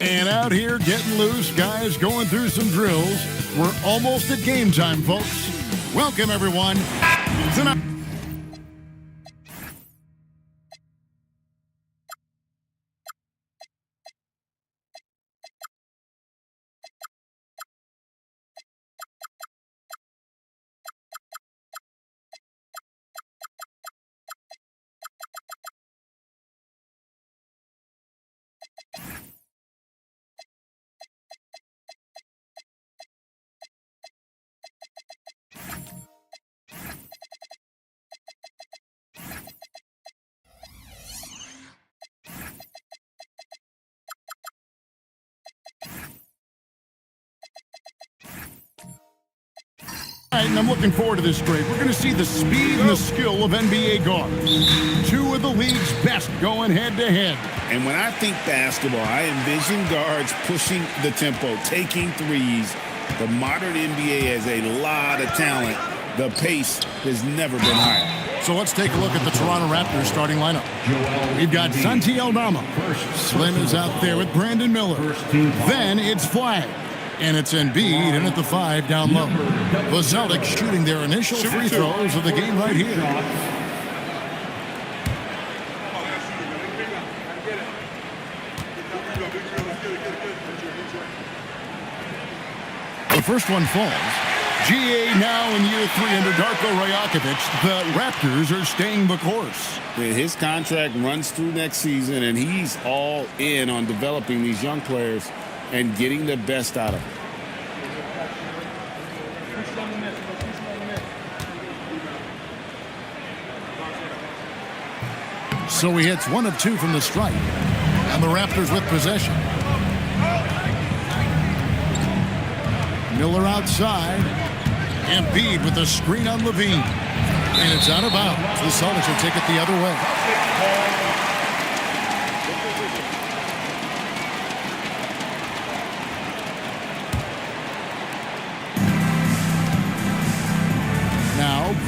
And out here getting loose, guys going through some drills. We're almost at game time, folks. Welcome, everyone. Tonight. And I'm looking forward to this trade. We're going to see the speed and the skill of NBA guards. Two of the league's best going head-to-head. And when I think basketball, I envision guards pushing the tempo, taking threes. The modern NBA has a lot of talent. The pace has never been higher. So let's take a look at the Toronto Raptors starting lineup. We've got Santi Aldama. Slim is out there with Brandon Miller. Then it's Flag. And it's Embiid in at the 5 down low. The Celtics shooting their initial free throws of the game right here. The first one falls. GA now in year 3 under Darko Rajakovic. The Raptors are staying the course. His contract runs through next season, and he's all in on developing these young players and getting the best out of it. So he hits 1 of 2 from the stripe. And the Raptors with possession. Miller outside. Embiid with a screen on Levine. And it's out of bounds. The Celtics will take it the other way.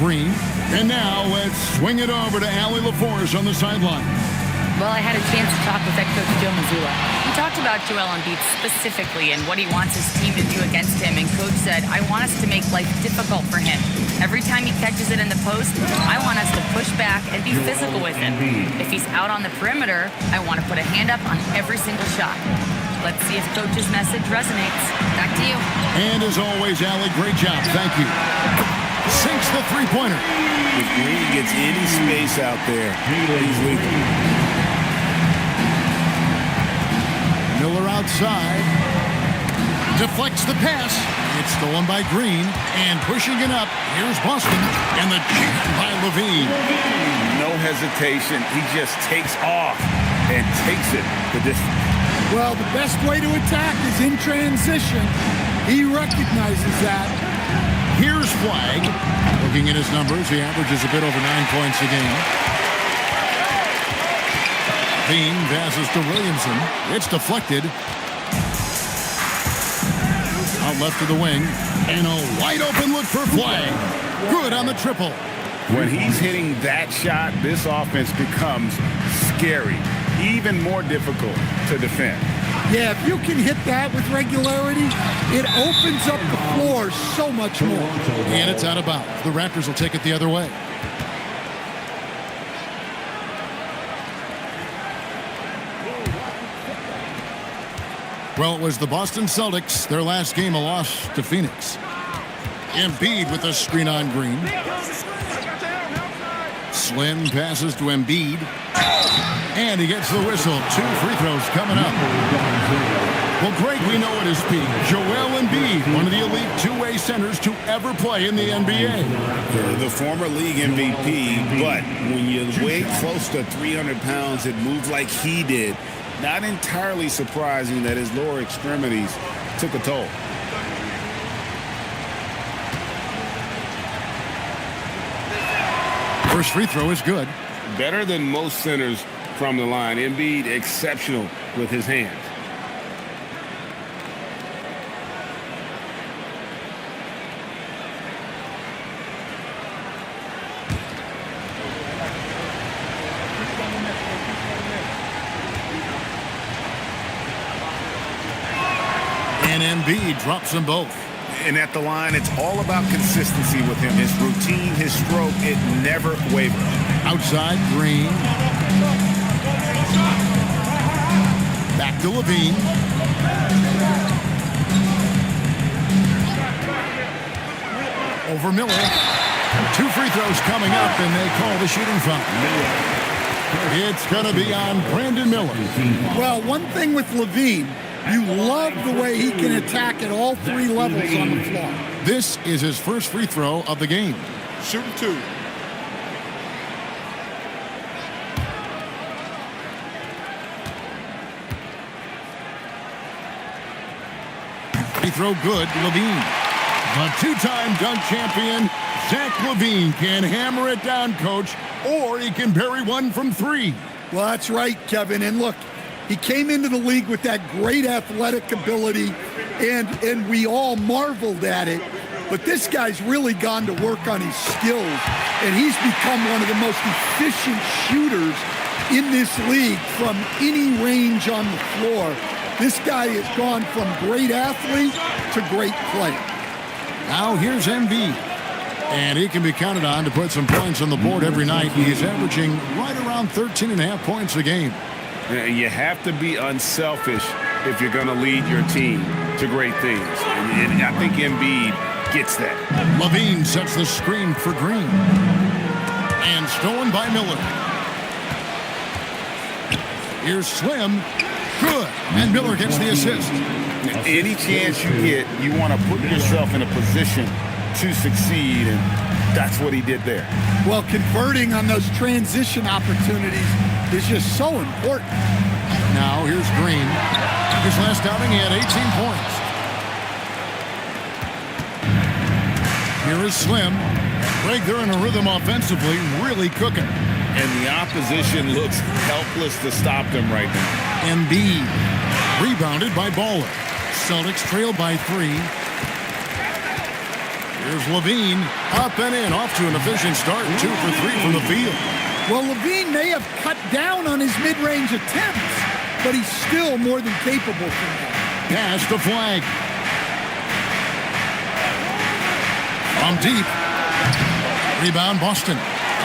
Green. And now let's swing it over to Allie LaForce on the sideline. Well, I had a chance to talk with head coach Joe Mazzulla. He talked about Joel Embiid specifically and what he wants his team to do against him. And coach said, I want us to make life difficult for him. Every time he catches it in the post, I want us to push back and be physical with him. If he's out on the perimeter, I want to put a hand up on every single shot. Let's see if coach's message resonates. Back to you. And as always, Allie, great job. Thank you. Sinks the three-pointer. If Green gets any space out there, he's leaving. Miller outside. Deflects the pass. It's stolen by Green. And pushing it up. Here's Boston. And the jam by Levine. No hesitation. He just takes off and takes it the distance. Well, the best way to attack is in transition. He recognizes that. Here's Flag. Looking at his numbers, he averages a bit over 9 points a game. Bean passes to Williamson. It's deflected. Out left to the wing. And a wide open look for Flag. Good on the triple. When he's hitting that shot, this offense becomes scary. Even more difficult to defend. Yeah, if you can hit that with regularity, it opens up the floor so much more. And it's out of bounds. The Raptors will take it the other way. Well, it was the Boston Celtics, their last game, a loss to Phoenix. Embiid with a screen on Green. Slim passes to Embiid. And he gets the whistle. 2 free throws coming up. Well, Greg, we know at his peak, Joel Embiid, one of the elite two-way centers to ever play in the NBA. The former league MVP, but when you weigh close to 300 pounds and move like he did, not entirely surprising that his lower extremities took a toll. First free throw is good. Better than most centers from the line. Embiid exceptional with his hands. And Embiid drops them both. And at the line, it's all about consistency with him. His routine, his stroke, it never wavers. Outside, Green. Back to Levine. Over Miller. 2 free throws coming up, and they call the shooting foul. It's going to be on Brandon Miller. Well, one thing with Levine, you love the way he can attack at all 3 levels on the floor. This is his first free throw of the game. Shooting 2. Free throw good, Levine. The 2-time dunk champion, Zach Levine, can hammer it down, Coach, or he can bury one from 3. Well, that's right, Kevin. And look, he came into the league with that great athletic ability, and we all marveled at it. But this guy's really gone to work on his skills, and he's become one of the most efficient shooters in this league from any range on the floor. This guy has gone from great athlete to great player. Now here's Embiid. And he can be counted on to put some points on the board every night. He's averaging right around 13.5 points a game. You have to be unselfish if you're going to lead your team to great things. And I think Embiid gets that. Levine sets the screen for Green. And stolen by Miller. Here's Slim. Good. And Miller gets the assist. Any chance you get, you want to put yourself in a position to succeed, and that's what he did there. Well, converting on those transition opportunities is just so important. Now here's Green. His last outing, he had 18 points. Here is Slim. Greg, they're in a rhythm offensively, really cooking. And the opposition looks helpless to stop them right now. Embiid rebounded by Baller. Celtics trail by 3. Here's Levine, up and in, off to an efficient start, 2 for 3 from the field. Well, Levine may have cut down on his mid-range attempts, but he's still more than capable from that. Pass to Flag. From deep. Rebound, Boston.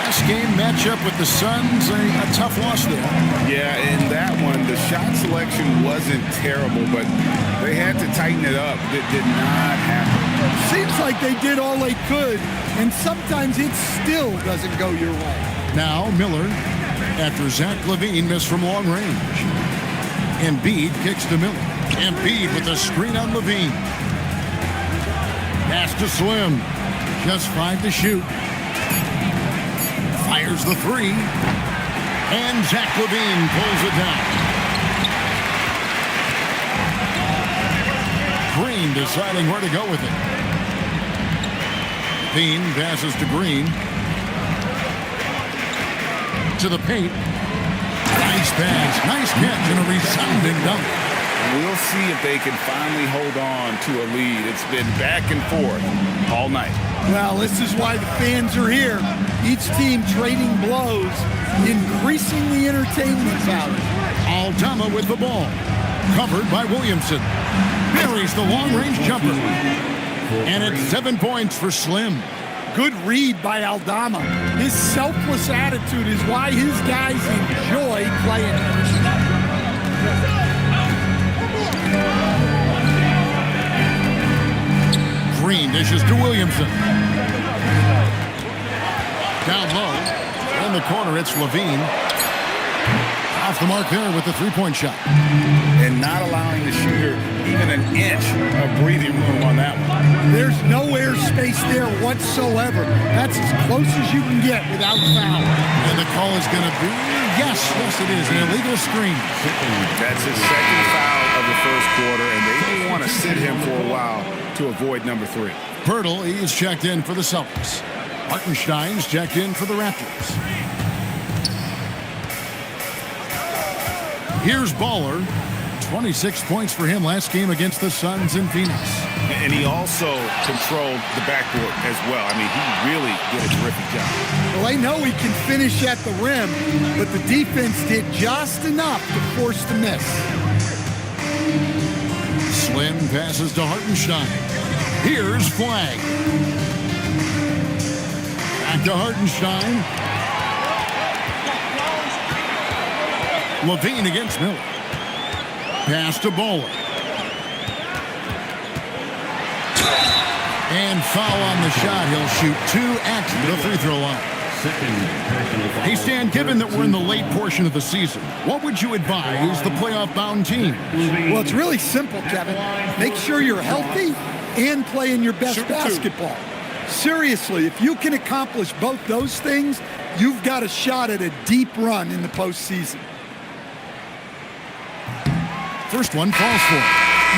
Last game matchup with the Suns, a tough loss there. Yeah, in that one, the shot selection wasn't terrible, but they had to tighten it up. It did not happen. Seems like they did all they could, and sometimes it still doesn't go your way. Now Miller, after Zach Levine missed from long range. Embiid kicks to Miller. Embiid with a screen on Levine. Pass to Slim. Just 5 to shoot. Fires the 3. And Zach Levine pulls it down. Green deciding where to go with it. Levine passes to Green. To the paint. Nice pass. Nice catch and a resounding dunk. We'll see if they can finally hold on to a lead. It's been back and forth all night. Well, this is why the fans are here. Each team trading blows, increasing the entertainment value. Aldama with the ball. Covered by Williamson. Buries the long-range jumper. And it's 7 points for Slim. Good read by Aldama. His selfless attitude is why his guys enjoy playing him. Green dishes to Williamson. Down low. In the corner, it's Levine. Off the mark there with the three-point shot. And not allowing the shooter even an inch of breathing room on that one. There's no airspace there whatsoever. That's as close as you can get without foul. And the call is going to be, yes it is, an illegal screen. That's his second foul of the first quarter, and they may want to sit him for a while to avoid number 3. Pirtle, he's checked in for the Celtics. Hartenstein's checked in for the Raptors. Here's Baller. 26 points for him last game against the Suns in Phoenix. And he also controlled the backboard as well. I mean, he really did a terrific job. Well, they know he can finish at the rim, but the defense did just enough to force the miss. Slim passes to Hartenstein. Here's Flag. Back to Hartenstein. Levine against Miller. Pass to Bowler. And foul on the shot. He'll shoot 2 at the free throw line. Hey, Stan, given that we're in the late portion of the season, what would you advise the playoff-bound team? Well, it's really simple, Kevin. Make sure you're healthy and playing your best basketball. Seriously, if you can accomplish both those things, you've got a shot at a deep run in the postseason. First one falls for him.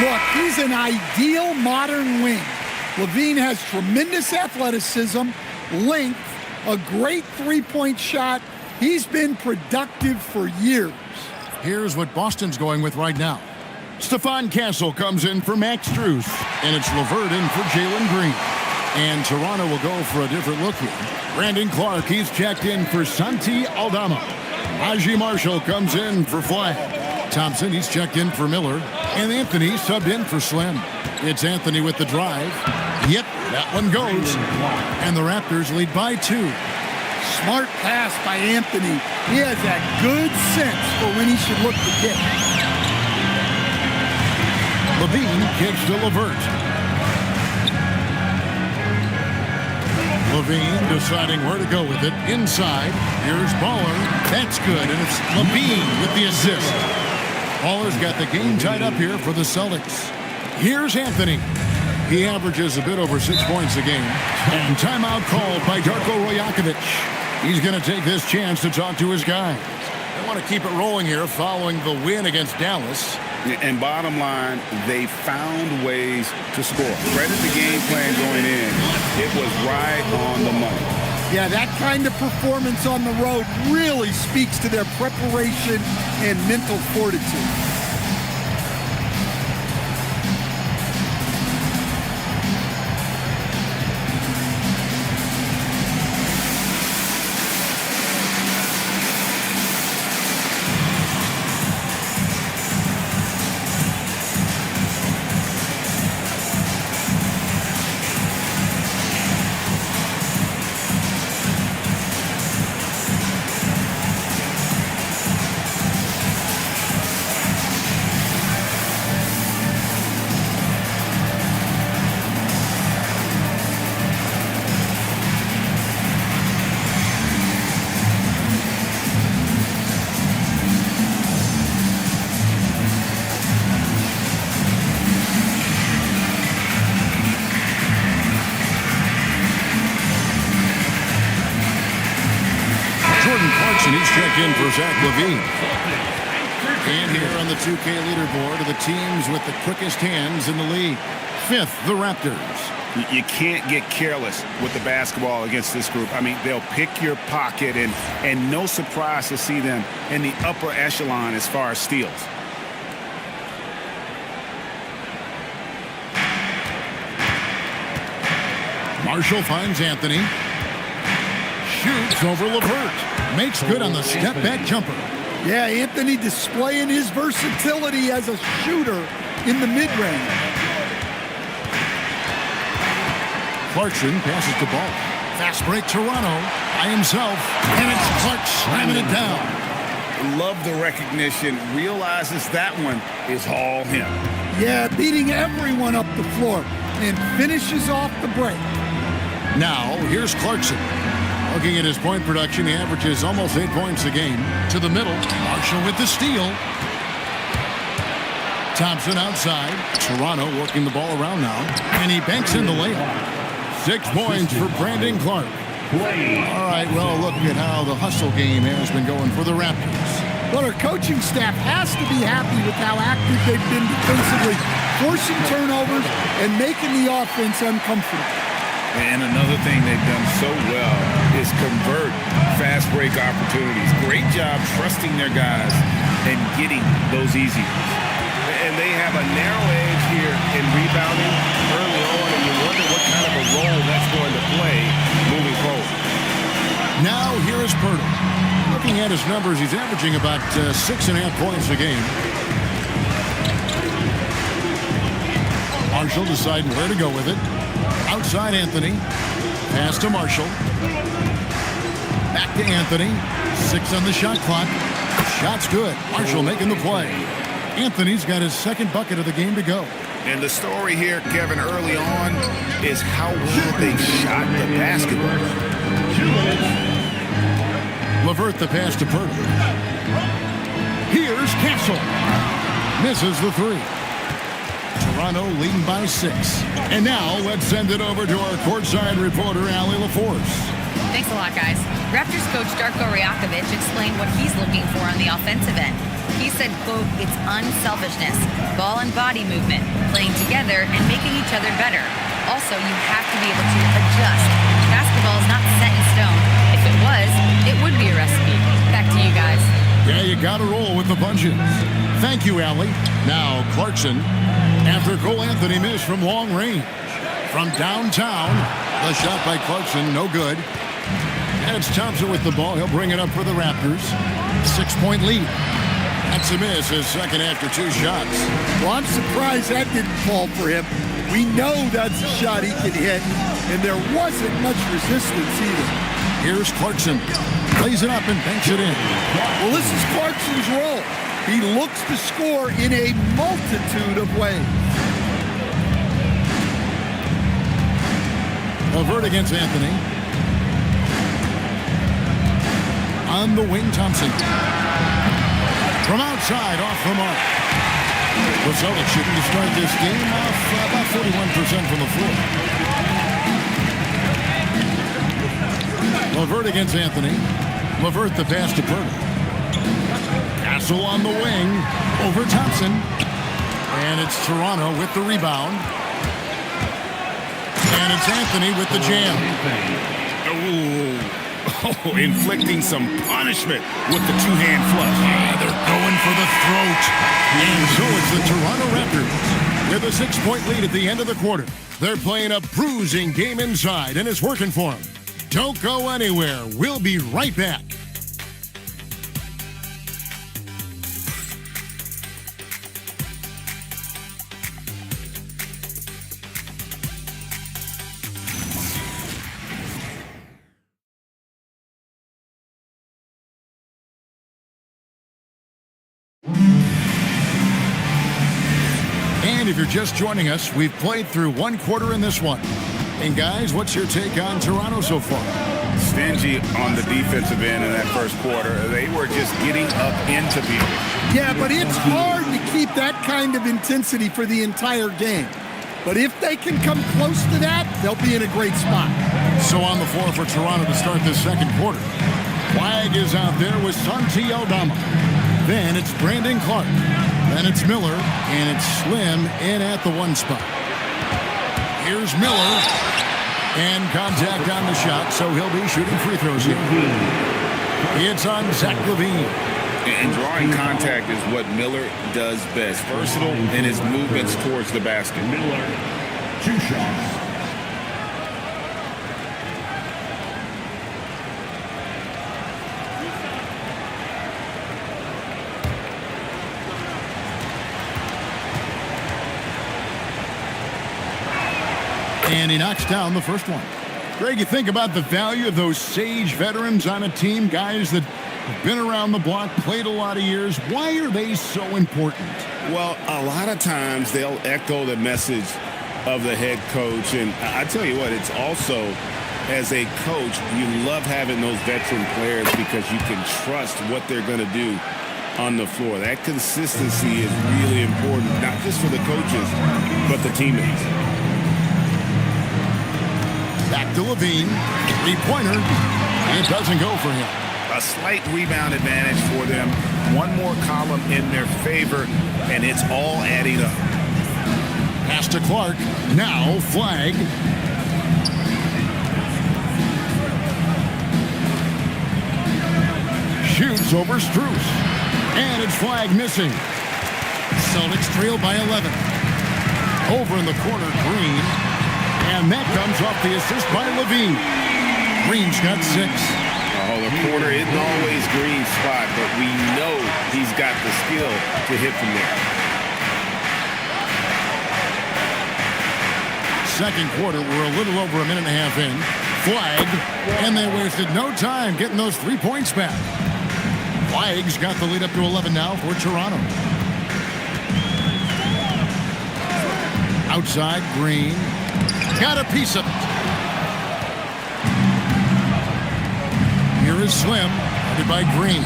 Look, he's an ideal modern wing. Levine has tremendous athleticism, length, a great three-point shot. He's been productive for years. Here's what Boston's going with right now. Stephon Castle comes in for Max Strus, and it's LeVert in for Jalen Green. And Toronto will go for a different look here. Brandon Clark, he's checked in for Santi Aldama. Najee Marshall comes in for Flag. Thompson, he's checked in for Miller. And Anthony subbed in for Slim. It's Anthony with the drive. Yep, that one goes. And the Raptors lead by 2. Smart pass by Anthony. He has that good sense for when he should look to kick. Levine kicks to LeVert. Levine deciding where to go with it. Inside. Here's Baller. That's good. And it's Levine with the assist. Baller's got the game tied up here for the Celtics. Here's Anthony. He averages a bit over 6 points a game. And timeout called by Darko Rajakovic. He's going to take this chance to talk to his guys. They want to keep it rolling here following the win against Dallas. And bottom line, they found ways to score. Credit the game plan going in. It was right on the money. Yeah, that kind of performance on the road really speaks to their preparation and mental fortitude. He's checked in for Zach Levine. And here on the 2K leaderboard are the teams with the quickest hands in the league. 5th, the Raptors. You can't get careless with the basketball against this group. I mean, they'll pick your pocket, and no surprise to see them in the upper echelon as far as steals. Marshall finds Anthony. Shoots over LeVert. Makes good on the step-back jumper. Yeah, Anthony displaying his versatility as a shooter in the mid-range. Clarkson passes the ball. Fast break Toronto by himself. And it's Clark slamming it down. Love the recognition. Realizes that one is all him. Yeah, beating everyone up the floor. And finishes off the break. Now, here's Clarkson. Looking at his point production, he averages almost 8 points a game. To the middle, Marshall with the steal. Thompson outside. Toronto working the ball around now. And he banks in the layup. 6 points for Brandon Clark. All right, well, look at how the hustle game has been going for the Raptors. Well, our coaching staff has to be happy with how active they've been defensively, forcing turnovers and making the offense uncomfortable. And another thing they've done so well is convert fast break opportunities. Great job trusting their guys and getting those easy ones. And they have a narrow edge here in rebounding early on, and you wonder what kind of a role that's going to play moving forward. Now here is Pirtle. Looking at his numbers, he's averaging about 6.5 points a game. Marshall deciding where to go with it. Outside Anthony. Pass to Marshall. Back to Anthony. 6 on the shot clock. Shot's good. Marshall making the play. Anthony's got his second bucket of the game to go. And the story here, Kevin, early on is how well they shot the basketball. LeVert the pass to Purdy. Here's Castle. Misses the 3. Toronto leading by 6. And now let's send it over to our courtside reporter, Allie LaForce. Thanks a lot, guys. Raptors coach Darko Rajakovic explained what he's looking for on the offensive end. He said, quote, it's unselfishness, ball and body movement, playing together and making each other better. Also, you have to be able to adjust. Basketball is not set in stone. If it was, it would be a recipe. Back to you guys. Yeah, you got to roll with the punches. Thank you, Allie. Now, Clarkson. After Cole Anthony missed from long range. From downtown, the shot by Clarkson, no good. And it's Thompson with the ball. He'll bring it up for the Raptors. 6-point lead. That's a miss, his second after 2 shots. Well, I'm surprised that didn't fall for him. We know that's a shot he can hit, and there wasn't much resistance either. Here's Clarkson. Plays it up and banks it in. Well, this is Clarkson's role. He looks to score in a multitude of ways. LeVert against Anthony. On the wing, Thompson. From outside, off the mark. The Celtics shooting to start this game off about 41% from the floor. LeVert against Anthony. LeVert the pass to Purdy. Castle on the wing. Over Thompson. And it's Toronto with the rebound. And it's Anthony with the jam. Oh, inflicting some punishment with the two-hand flush. They're going for the throat. And so it's the Toronto Raptors with a 6-point lead at the end of the quarter. They're playing a bruising game inside, and it's working for them. Don't go anywhere. We'll be right back. And if you're just joining us, we've played through 1 quarter in this one. And guys, what's your take on Toronto so far? Stingy on the defensive end in that first quarter. They were just getting up into people. Yeah, but it's hard to keep that kind of intensity for the entire game. But if they can come close to that, they'll be in a great spot. So on the floor for Toronto to start this second quarter. Flag is out there with Santi Aldama. Then it's Brandon Clark. Then it's Miller, and it's Slim in at the 1 spot. Here's Miller, and contact on the shot, so he'll be shooting free throws here. It's on Zach LaVine. And drawing contact is what Miller does best. Versatile in his movements towards the basket. Miller, 2 shots. And he knocks down the first one. Greg, you think about the value of those sage veterans on a team, guys that have been around the block, played a lot of years. Why are they so important? Well, a lot of times they'll echo the message of the head coach. And I tell you what, it's also, as a coach, you love having those veteran players because you can trust what they're going to do on the floor. That consistency is really important, not just for the coaches, but the teammates. Back to LaVine. 3-pointer. It doesn't go for him. A slight rebound advantage for them. 1 more column in their favor, and it's all adding up. Pass to Clark. Now flag. Shoots over Strus. And it's flag missing. Celtics trail by 11. Over in the corner, Green. And that comes off the assist by LaVine. Green's got 6. Oh, the corner isn't always Green's spot, but we know he's got the skill to hit from there. second quarter. We're a little over a minute and a half in. Flag, and they wasted no time getting those 3 points back. Flag's got the lead up to 11 now for Toronto. Outside, Green. Got a piece of it. Here is Slim, headed by Green.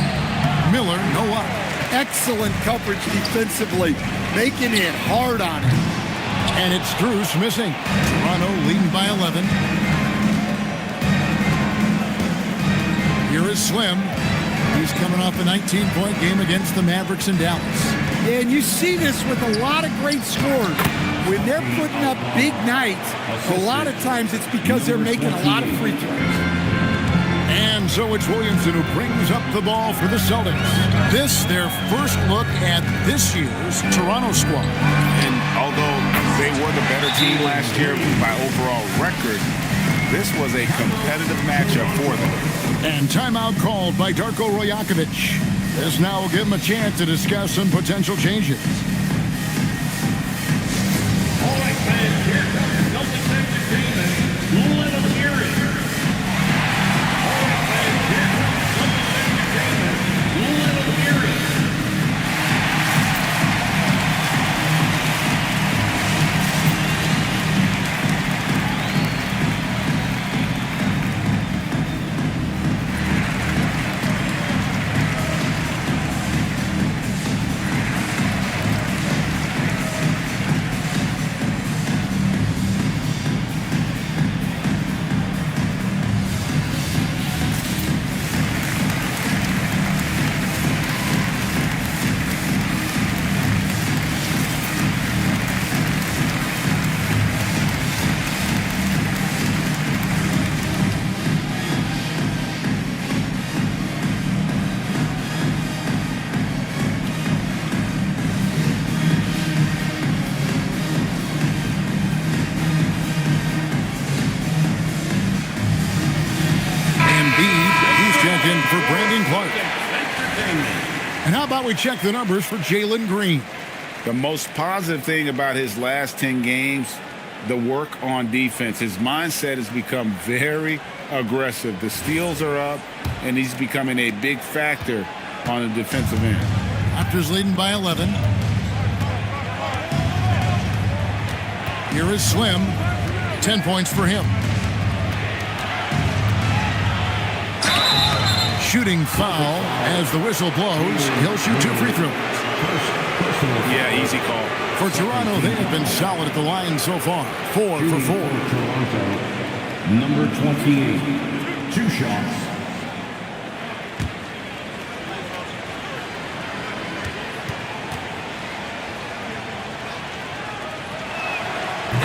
Miller, no up. Excellent coverage defensively, making it hard on him. And it's Strus missing. Toronto leading by 11. Here is Slim. He's coming off a 19-point game against the Mavericks in Dallas. And you see this with a lot of great scores. When they're putting up big nights, a lot of times it's because they're making a lot of free throws. And so it's Williamson who brings up the ball for the Celtics. This, their first look at this year's Toronto squad. And although they were the better team last year by overall record, this was a competitive matchup for them. And timeout called by Darko Rajakovic. This now will give him a chance to discuss some potential changes. All right, fans, here comes Celtics entertainment. Let them hear it. All right, fans, here comes Celtics entertainment. Let them hear it. And how about we check the numbers for Jalen Green? The most positive thing about his last 10 games, the work on defense. His mindset has become very aggressive. The steals are up, and he's becoming a big factor on the defensive end. Raptors leading by 11. Here is Slim. 10 points for him. Shooting foul as the whistle blows. He'll shoot 2 free throws. Yeah, easy call. For Toronto, they have been solid at the line so far. 4 for 4. Toronto, number 28, 2 shots.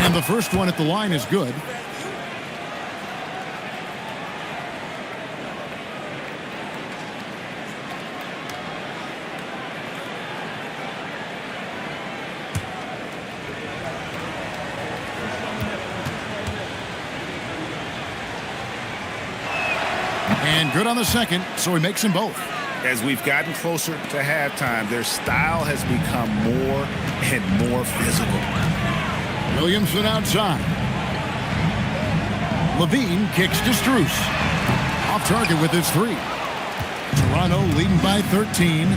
And the first one at the line is good. And good on the second, so he makes them both. As we've gotten closer to halftime, their style has become more and more physical. Williamson outside. Levine kicks to Strus. Off target with his 3. Toronto leading by 13.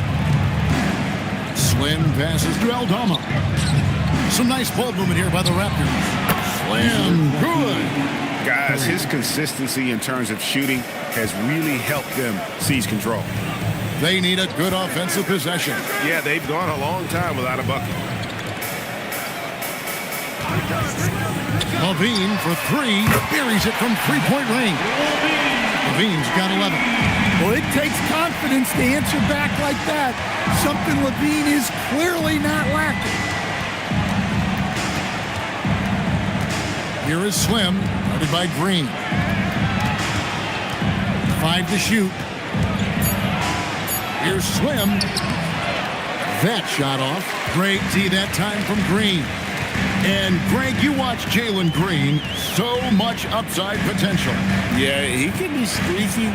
Slim passes to Aldama. Some nice ball movement here by the Raptors. Slim, good. Guys, his consistency in terms of shooting has really helped them seize control. They need a good offensive possession. Yeah, they've gone a long time without a bucket. Levine for 3. Buries it from 3-point range. Levine's got 11. Well, it takes confidence to answer back like that. Something Levine is clearly not lacking. Here is Slim, guarded by Green. 5 to shoot. Here's Slim. That shot off. Great D that time from Green. And Greg, you watch Jalen Green. So much upside potential. Yeah, he can be streaky,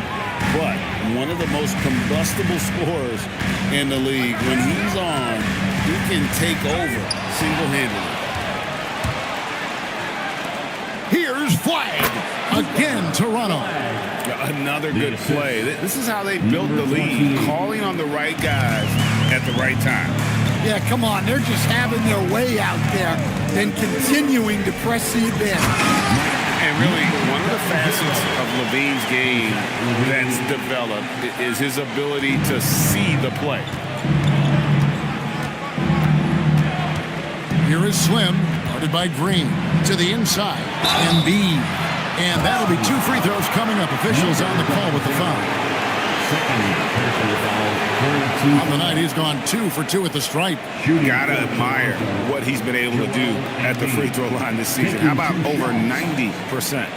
but one of the most combustible scorers in the league. When he's on, he can take over single-handedly. Here's Flag. Again, Toronto. Another good play. This is how they built the lead, calling on the right guys at the right time. Yeah, come on. They're just having their way out there and continuing to press the advantage. And really, one of the facets of Levine's game that's developed is his ability to see the play. Here is Slim, guarded by Green. To the inside, Embiid. And that'll be 2 free throws coming up. Officials on the call with the foul. On the night, he's gone 2 for 2 at the stripe. Gotta admire what he's been able to do at the free throw line this season. How about over 90%?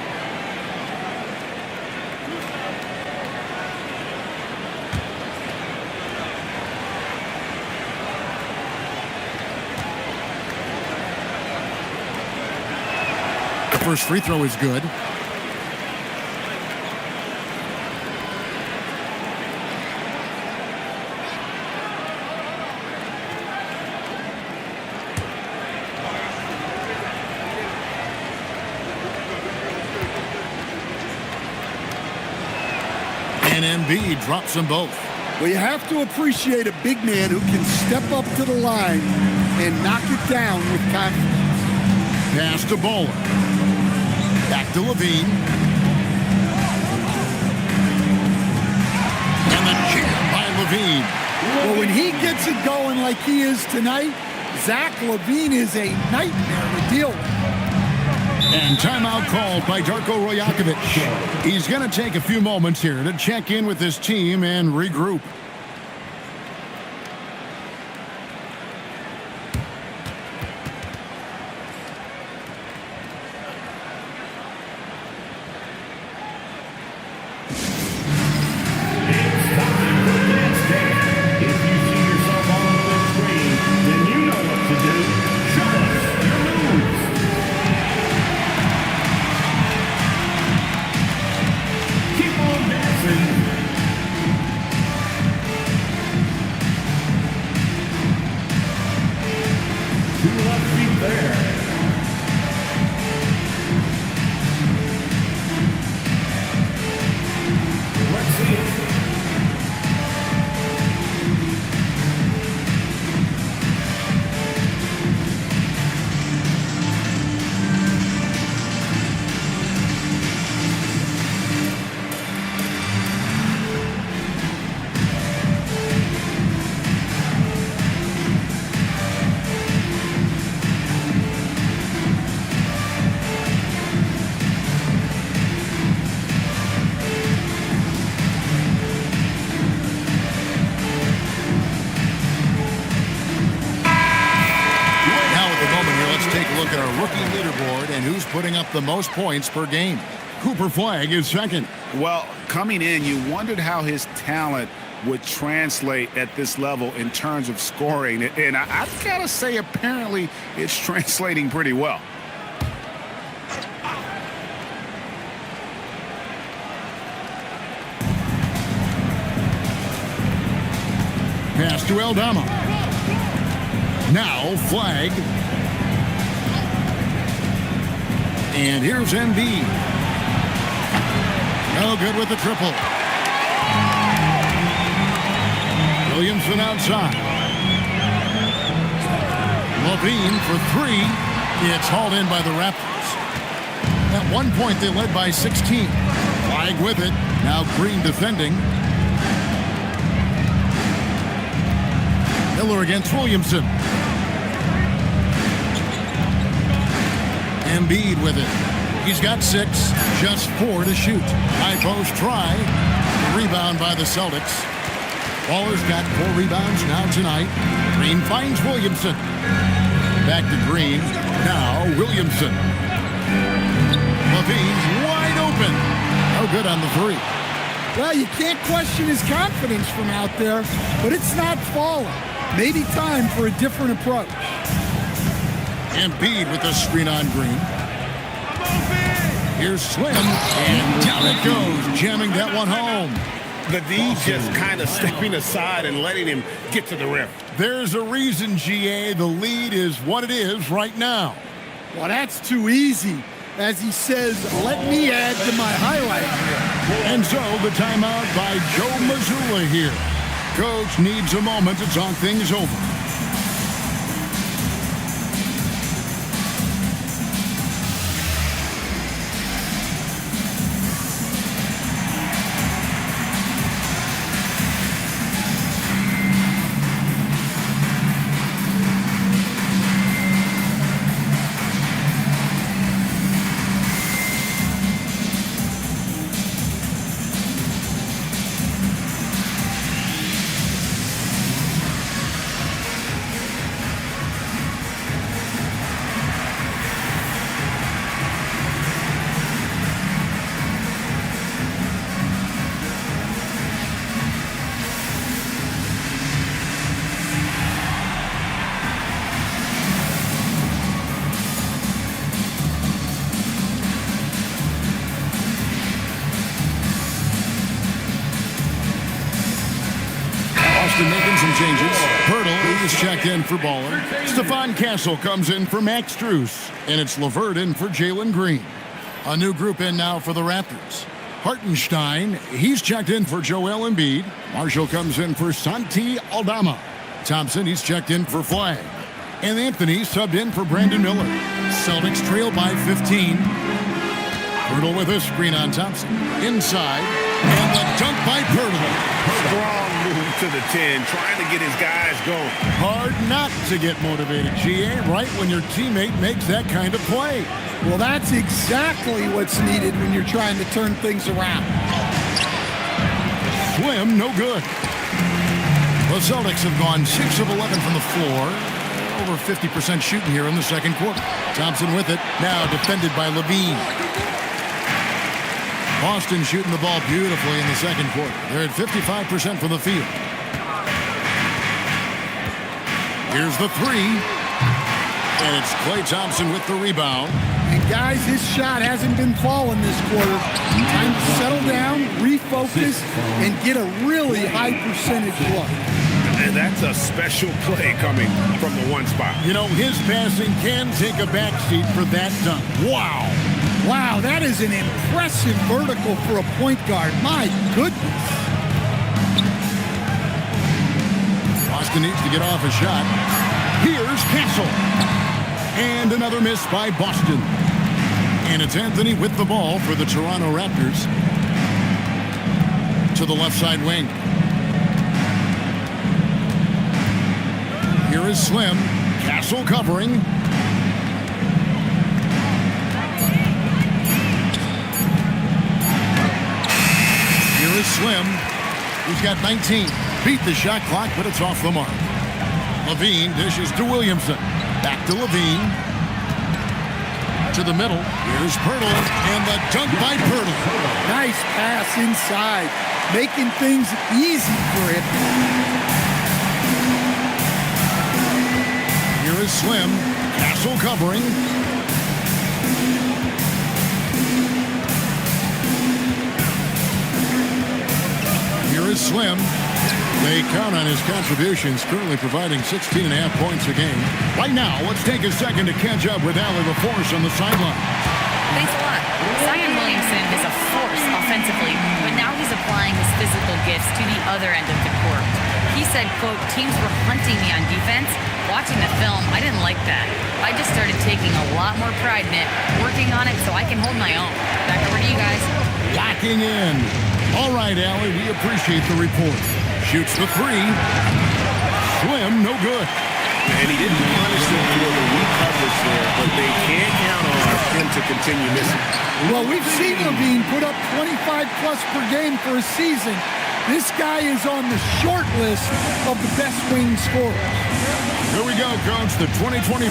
The first free throw is good. And Embiid drops them both. Well, you have to appreciate a big man who can step up to the line and knock it down with confidence. Pass to Bowler. Back to Levine. And the jam by Levine. Well, when he gets it going like he is tonight, Zach LaVine is a nightmare to deal with. And timeout called by Darko Rajakovic. He's going to take a few moments here to check in with his team and regroup. Putting up the most points per game. Cooper Flag is second. Well, coming in, you wondered how his talent would translate at this level in terms of scoring. And I've got to say, apparently, it's translating pretty well. Pass to Aldama. Now Flag. And here's Embiid. No good with the triple. Williamson outside. Levine for 3. It's hauled in by the Raptors. At one point, they led by 16. Flag with it. Now Green defending. Miller against Williamson. Embiid with it. He's got 6, just 4 to shoot. High post try. Rebound by the Celtics. Waller's got 4 rebounds now tonight. Green finds Williamson. Back to Green. Now Williamson. Levine's wide open. No good on the 3. Well, you can't question his confidence from out there, but it's not falling. Maybe time for a different approach. Embiid with the screen on Green. Here's Slim, and down it goes, jamming that one home. The D just kind of stepping aside and letting him get to the rim. There's a reason, GA, the lead is what it is right now. Well, that's too easy. as he says, let me add to my highlight reel. And so the timeout by Joe Mazzulla here. Coach needs a moment to talk things over. Making some changes. Pirtle is checked in for Baller. Stephon Castle comes in for Max Strus. And it's LeVert in for Jalen Green. A new group in now for the Raptors. Hartenstein, he's checked in for Joel Embiid. Marshall comes in for Santi Aldama. Thompson, he's checked in for Flagg. And Anthony subbed in for Brandon Miller. Celtics trail by 15. Pirtle with a screen on Thompson. Inside. And the dunk by Pirtle. Strong move to the 10, trying to get his guys going. Hard not to get motivated, GA, right when your teammate makes that kind of play. Well, that's exactly what's needed when you're trying to turn things around. Swim, no good. The Celtics have gone 6 of 11 from the floor. Over 50% shooting here in the second quarter. Thompson with it, now defended by Levine. Boston shooting the ball beautifully in the second quarter. They're at 55% from the field. Here's the three. And it's Klay Thompson with the rebound. And guys, his shot hasn't been falling this quarter. Time to settle down, refocus, and get a really high percentage look. And that's a special play coming from the one spot. You know, his passing can take a backseat for that dunk. Wow. Wow, that is an impressive vertical for a point guard. My goodness. Boston needs to get off a shot. Here's Castle. And another miss by Boston. And it's Anthony with the ball for the Toronto Raptors. To the left side wing. Here is Slim. Castle covering. Here is Slim. He's got 19. Beat the shot clock, but it's off the mark. Levine dishes to Williamson. Back to Levine. To the middle. Here's Pirtle. And the dunk by Pirtle. Nice pass inside. Making things easy for him. Here is Slim. Castle covering. Here is Slim. They count on his contributions, currently providing 16.5 points a game. Right now, let's take a second to catch up with Allie LaForce on the sideline. Thanks a lot. Zion Williamson is a force offensively, but now he's applying his physical gifts to the other end of the court. He said, quote, teams were hunting me on defense. Watching the film, I didn't like that. I just started taking a lot more pride in it, working on it so I can hold my own. Back over to you guys. Locking in. All right, Allie, we appreciate the report. Shoots the three. Slim, no good. And he didn't punish them for the weak coverage there, but they can't count on him to continue missing. Well, we've seen Levine put up 25-plus per game for a season. This guy is on the short list of the best wing scorers. Here we go, Coach. The 2025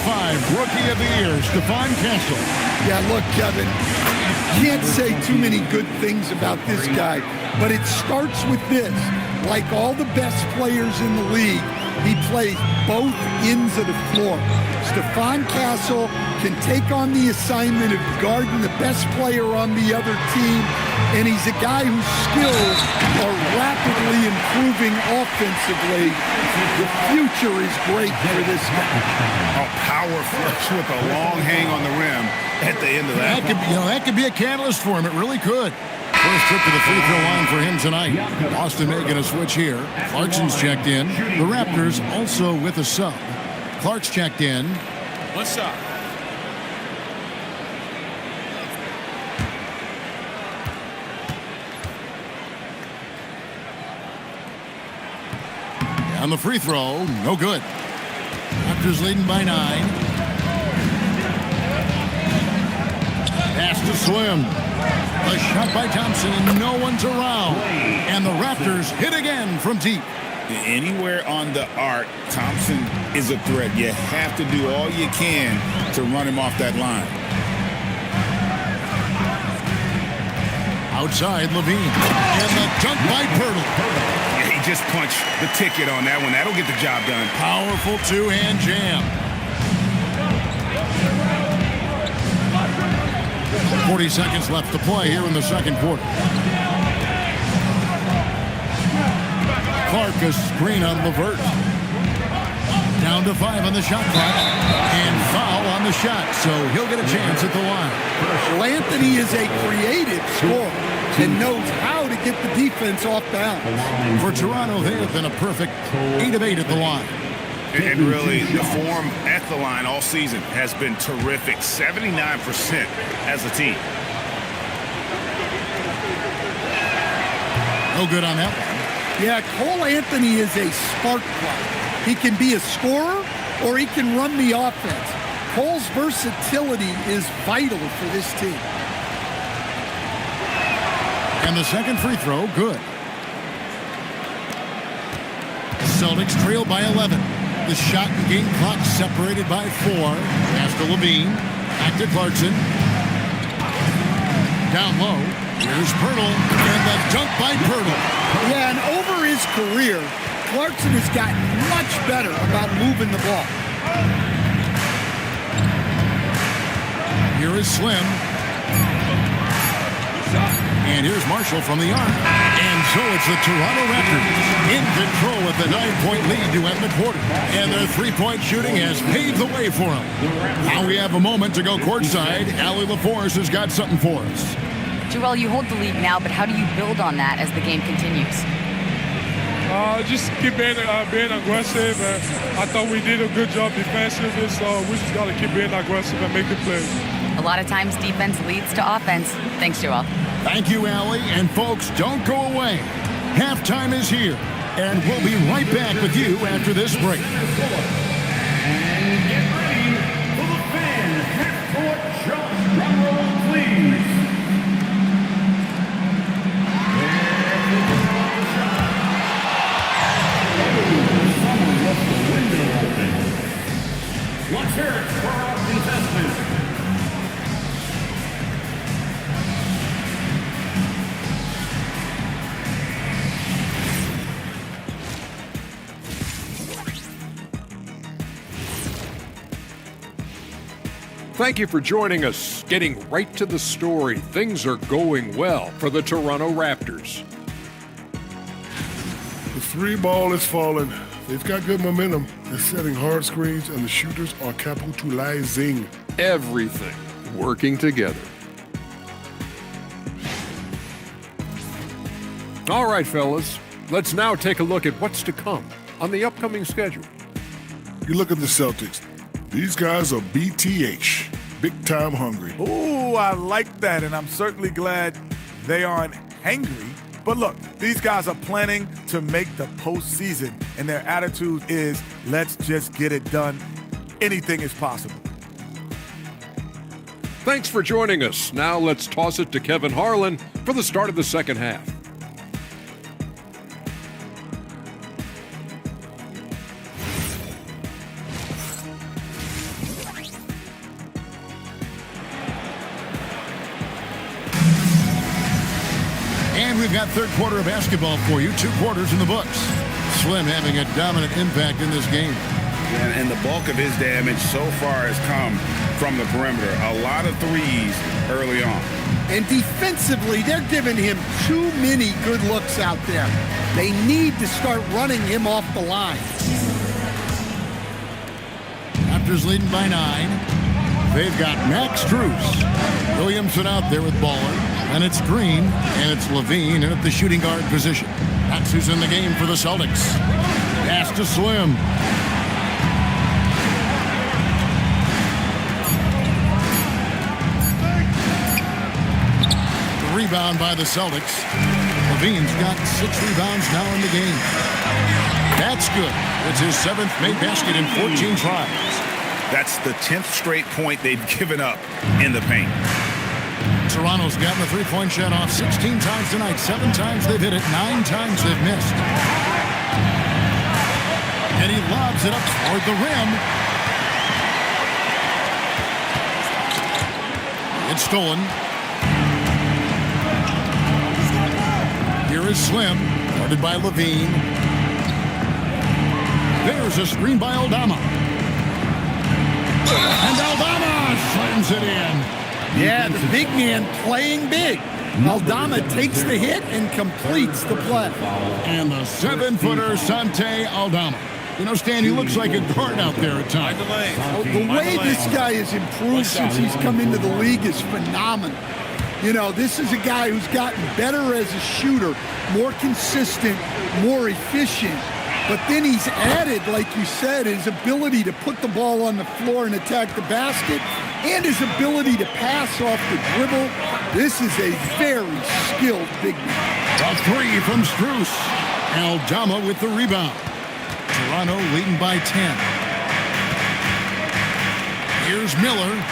Rookie of the Year, Stephon Castle. Yeah, look, Kevin, you can't say too many good things about this guy, but it starts with this. Like all the best players in the league, He plays both ends of the floor. Stephon Castle can take on the assignment of guarding the best player on the other team, and he's a guy whose skills are rapidly improving offensively. The future is great for this guy. A power flush with a long hang on the rim at the end of that. That could be a catalyst for him. It really could. First trip to the free throw line for him tonight. Boston making a switch here. Clarkson's checked in. The Raptors also with a sub. Clark's checked in. What's up? On the free throw, no good. Raptors leading by 9. Pass to Slim. A shot by Thompson, and no one's around. And the Raptors hit again from deep. Anywhere on the arc, Thompson is a threat. You have to do all you can to run him off that line. Outside, Levine. And the dunk by Pirtle. Yeah, he just punched the ticket on that one. That'll get the job done. Powerful two-hand jam. 40 seconds left to play here in the second quarter. Clark, a screen on Levert. Down to 5 on the shot clock. And foul on the shot, so he'll get a chance at the line. Well, Anthony is a creative scorer and knows how to get the defense off balance. For Toronto, they have been a perfect 8 of 8 at the line. And really, the form at the line all season has been terrific. 79% as a team. No good on that one. Yeah, Cole Anthony is a spark plug. He can be a scorer or he can run the offense. Cole's versatility is vital for this team. And the second free throw, good. Celtics trail by 11. The shot and game clock separated by 4. Pass to Levine. Back to Clarkson. Down low. Here's Pirtle. And the dunk by Pirtle. Yeah, and over his career, Clarkson has gotten much better about moving the ball. Here is Slim. And here's Marshall from the arc. And so it's the Toronto Raptors in control with the 9-point lead to end the quarter. And their three-point shooting has paved the way for them. Now we have a moment to go courtside. Allie LaForce has got something for us. Joel, you hold the lead now, but how do you build on that as the game continues? Just keep being aggressive. I thought we did a good job defensively, so we just got to keep being aggressive and make the plays. A lot of times defense leads to offense. Thanks, Joel. Thank you, Allie. And folks, don't go away. Halftime is here, and we'll be right back with you after this break. And get ready for the fan half-court jump. Drum roll, please. Someone left the window open. Let's hear it for our contestants. Thank you for joining us. Getting right to the story, things are going well for the Toronto Raptors. The three ball is falling. They've got good momentum. They're setting hard screens, and the shooters are capitalizing. Everything working together. All right, fellas, let's now take a look at what's to come on the upcoming schedule. You look at the Celtics. These guys are BTH, big time hungry. Ooh, I like that, and I'm certainly glad they aren't hangry. But look, these guys are planning to make the postseason, and their attitude is, let's just get it done. Anything is possible. Thanks for joining us. Now let's toss it to Kevin Harlan for the start of the second half. And we've got third quarter of basketball for you. 2 quarters in the books. Slim having a dominant impact in this game. And the bulk of his damage so far has come from the perimeter. A lot of threes early on. And defensively, they're giving him too many good looks out there. They need to start running him off the line. Raptors leading by 9. They've got Max Strus. Williamson out there with Baller. And it's Green. And it's Levine in at the shooting guard position. That's who's in the game for the Celtics. Pass to Slim. Rebound by the Celtics. Levine's got 6 rebounds now in the game. That's good. It's his 7th made basket in 14 tries. That's the 10th straight point they've given up in the paint. Toronto's gotten the three-point shot off 16 times tonight. 7 times they've hit it. 9 times they've missed. And he lobs it up toward the rim. It's stolen. Here is Slim, guarded by Levine. There's a screen by Aldama. And Aldama slams it in. Yeah, the big man playing big. Aldama takes the hit and completes the play. And the 7-footer, Sante Aldama. You know, Stan, he looks like a guard out there at times. The way this guy has improved since he's come into the league is phenomenal. You know, this is a guy who's gotten better as a shooter, more consistent, more efficient. But then he's added, like you said, his ability to put the ball on the floor and attack the basket, and his ability to pass off the dribble. This is a very skilled big man. A 3 from Strus. Aldama with the rebound. Toronto leading by 10. Here's Miller.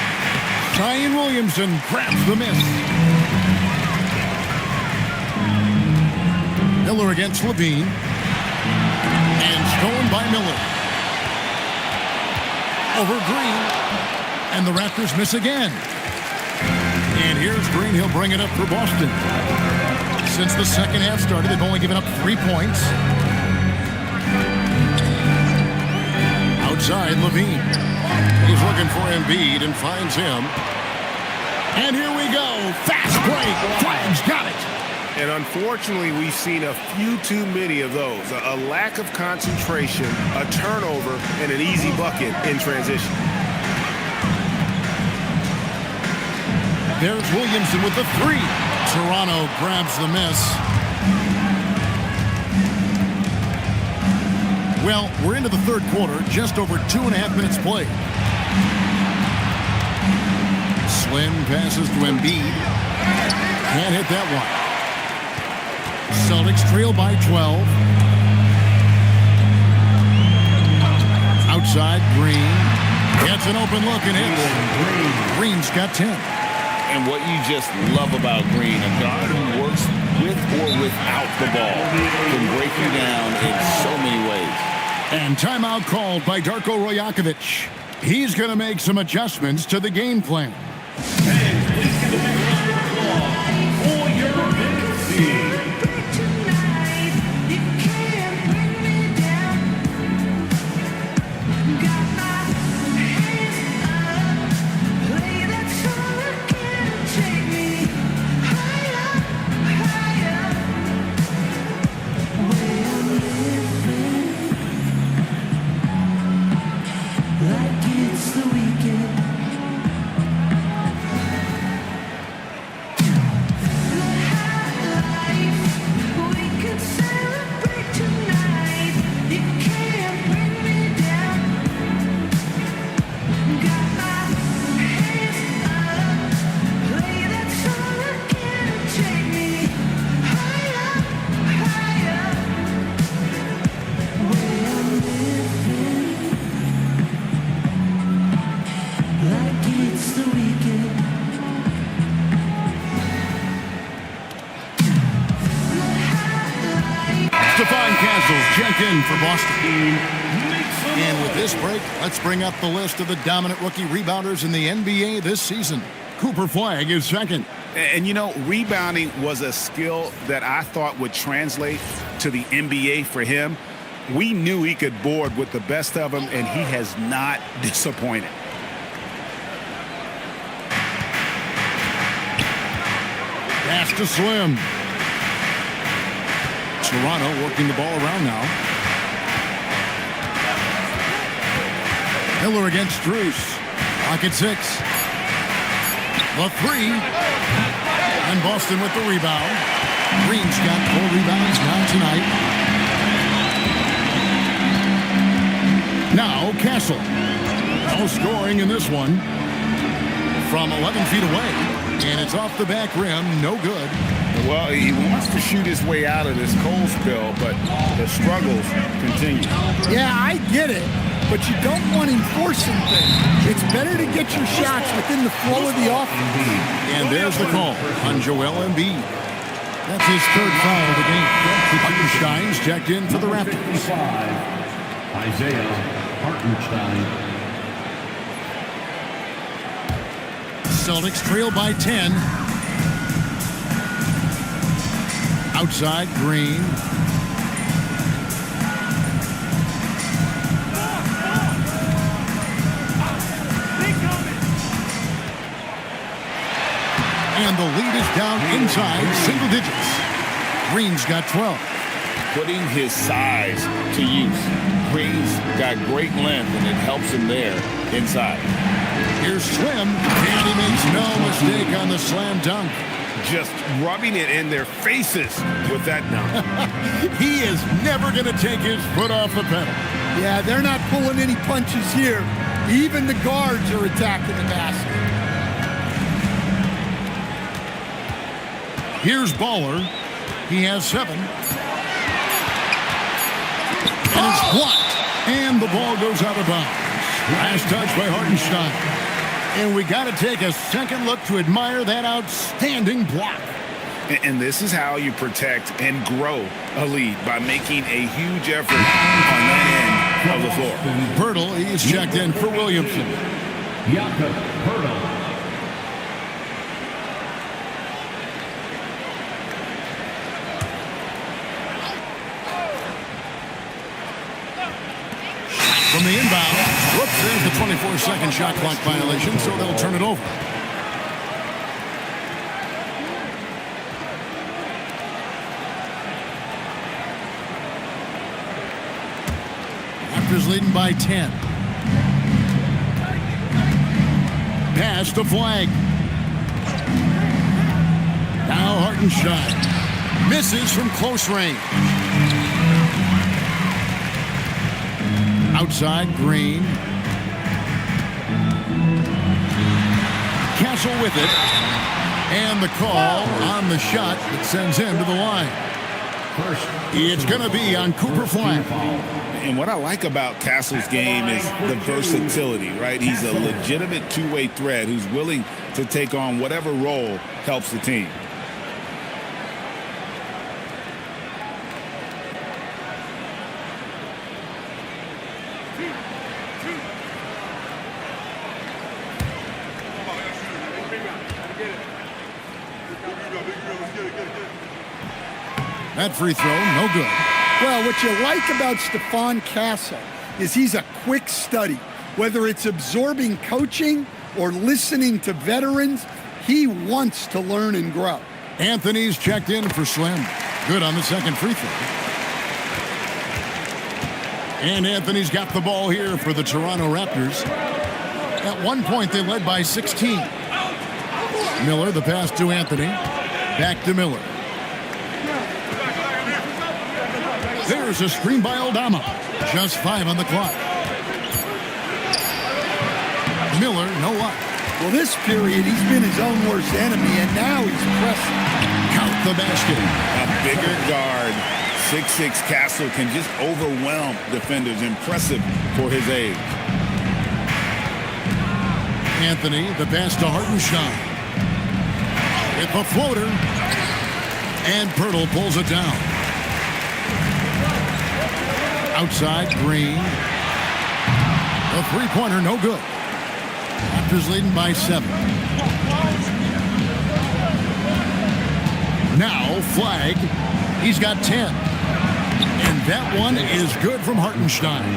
Zion Williamson grabs the miss. Miller against Levine. And stolen by Miller. Over Green. And the Raptors miss again. And here's Green. He'll bring it up for Boston. Since the second half started, they've only given up 3 points. Outside, Levine. He's looking for Embiid and finds him. And here we go. Fast break. Flag's got it. And unfortunately, we've seen a few too many of those. A lack of concentration, a turnover, and an easy bucket in transition. There's Williamson with the 3. Toronto grabs the miss. Well, we're into the third quarter, just over 2.5 minutes played. Slim passes to Embiid. Can't hit that one. Celtics trail by 12. Outside, Green. Gets an open look and hits. Green's got 10. And what you just love about Green, a guard who works with or without the ball, can break you down in so many ways. And timeout called by Darko Rajakovic. He's going to make some adjustments to the game plan. Check in for Boston. And with this break, let's bring up the list of the dominant rookie rebounders in the NBA this season. Cooper Flagg is second. And you know, rebounding was a skill that I thought would translate to the NBA for him. We knew he could board with the best of them, and he has not disappointed. Pass to Slim. Toronto working the ball around now. Miller against Struce. Pocket 6. The 3. And Boston with the rebound. Green's got 4 rebounds now tonight. Now Castle. No scoring in this one. From 11 feet away. And it's off the back rim. No good. Well, he wants to shoot his way out of this cold spell, but the struggles continue. Yeah, I get it. But you don't want him forcing things. It's better to get your shots within the flow of the offense. And there's the call on Joel Embiid. That's his 3rd foul of the game. Hartenstein's checked in for the Raptors. Isaiah Hartenstein. Celtics trail by 10. Outside, Green. And the lead is down inside single digits. Green's got 12. Putting his size to use. Green's got great length, and it helps him there inside. Here's Slim, and he makes no mistake on the slam dunk. Just rubbing it in their faces with that dunk. He is never going to take his foot off the pedal. Yeah, they're not pulling any punches here. Even the guards are attacking the basket. Here's Baller. He has 7. And it's blocked. And the ball goes out of bounds. Last touch by Hartenstein. And we got to take a second look to admire that outstanding block. And this is how you protect and grow a lead, by making a huge effort on that end of the floor. Pirtle, he's checked in for Williamson. Jakob Pirtle. From the inbound. Whoops, there's the 24-second shot clock violation, so they'll turn it over. Raptors leading by 10. Pass to Flag. Now Hartenstein. Misses from close range. Outside, Green. Castle with it. And the call on the shot that sends him to the line. It's going to be on Cooper Flag. And what I like about Castle's game is the versatility, right? He's a legitimate two-way threat who's willing to take on whatever role helps the team. That free throw, no good. Well, what you like about Stephon Castle is he's a quick study. Whether it's absorbing coaching or listening to veterans, he wants to learn and grow. Anthony's checked in for Slim. Good on the second free throw. And Anthony's got the ball here for the Toronto Raptors. At one point, they led by 16. Miller, the pass to Anthony. Back to Miller. There's a screen by Aldama. Just 5 on the clock. Miller, no luck. Well, this period, he's been his own worst enemy, and now he's pressing. Count the basket. A bigger guard, 6'6" Castle, can just overwhelm defenders. Impressive for his age. Anthony, the pass to Hartenstein. With the floater. And Pirtle pulls it down. Outside, Green. The three-pointer, no good. Raptors leading by 7. Now, Flag. He's got 10. And that one is good from Hartenstein.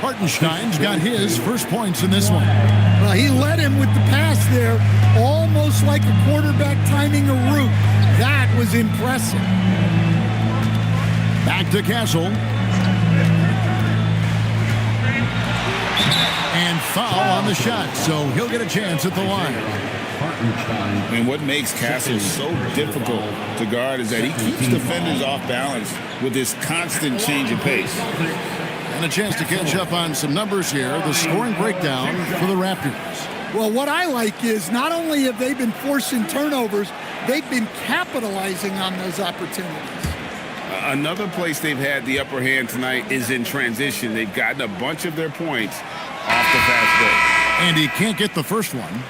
Hartenstein's got his first points in this one. Well, he led him with the pass there, almost like a quarterback timing a route. That was impressive. Back to Castle. And foul on the shot, so he'll get a chance at the line. And what makes Castle so difficult to guard is that he keeps defenders off balance with this constant change of pace. And a chance to catch up on some numbers here. The scoring breakdown for the Raptors. Well, what I like is not only have they been forcing turnovers, they've been capitalizing on those opportunities. Another place they've had the upper hand tonight is in transition. They've gotten a bunch of their points off the fast break. And he can't get the first one.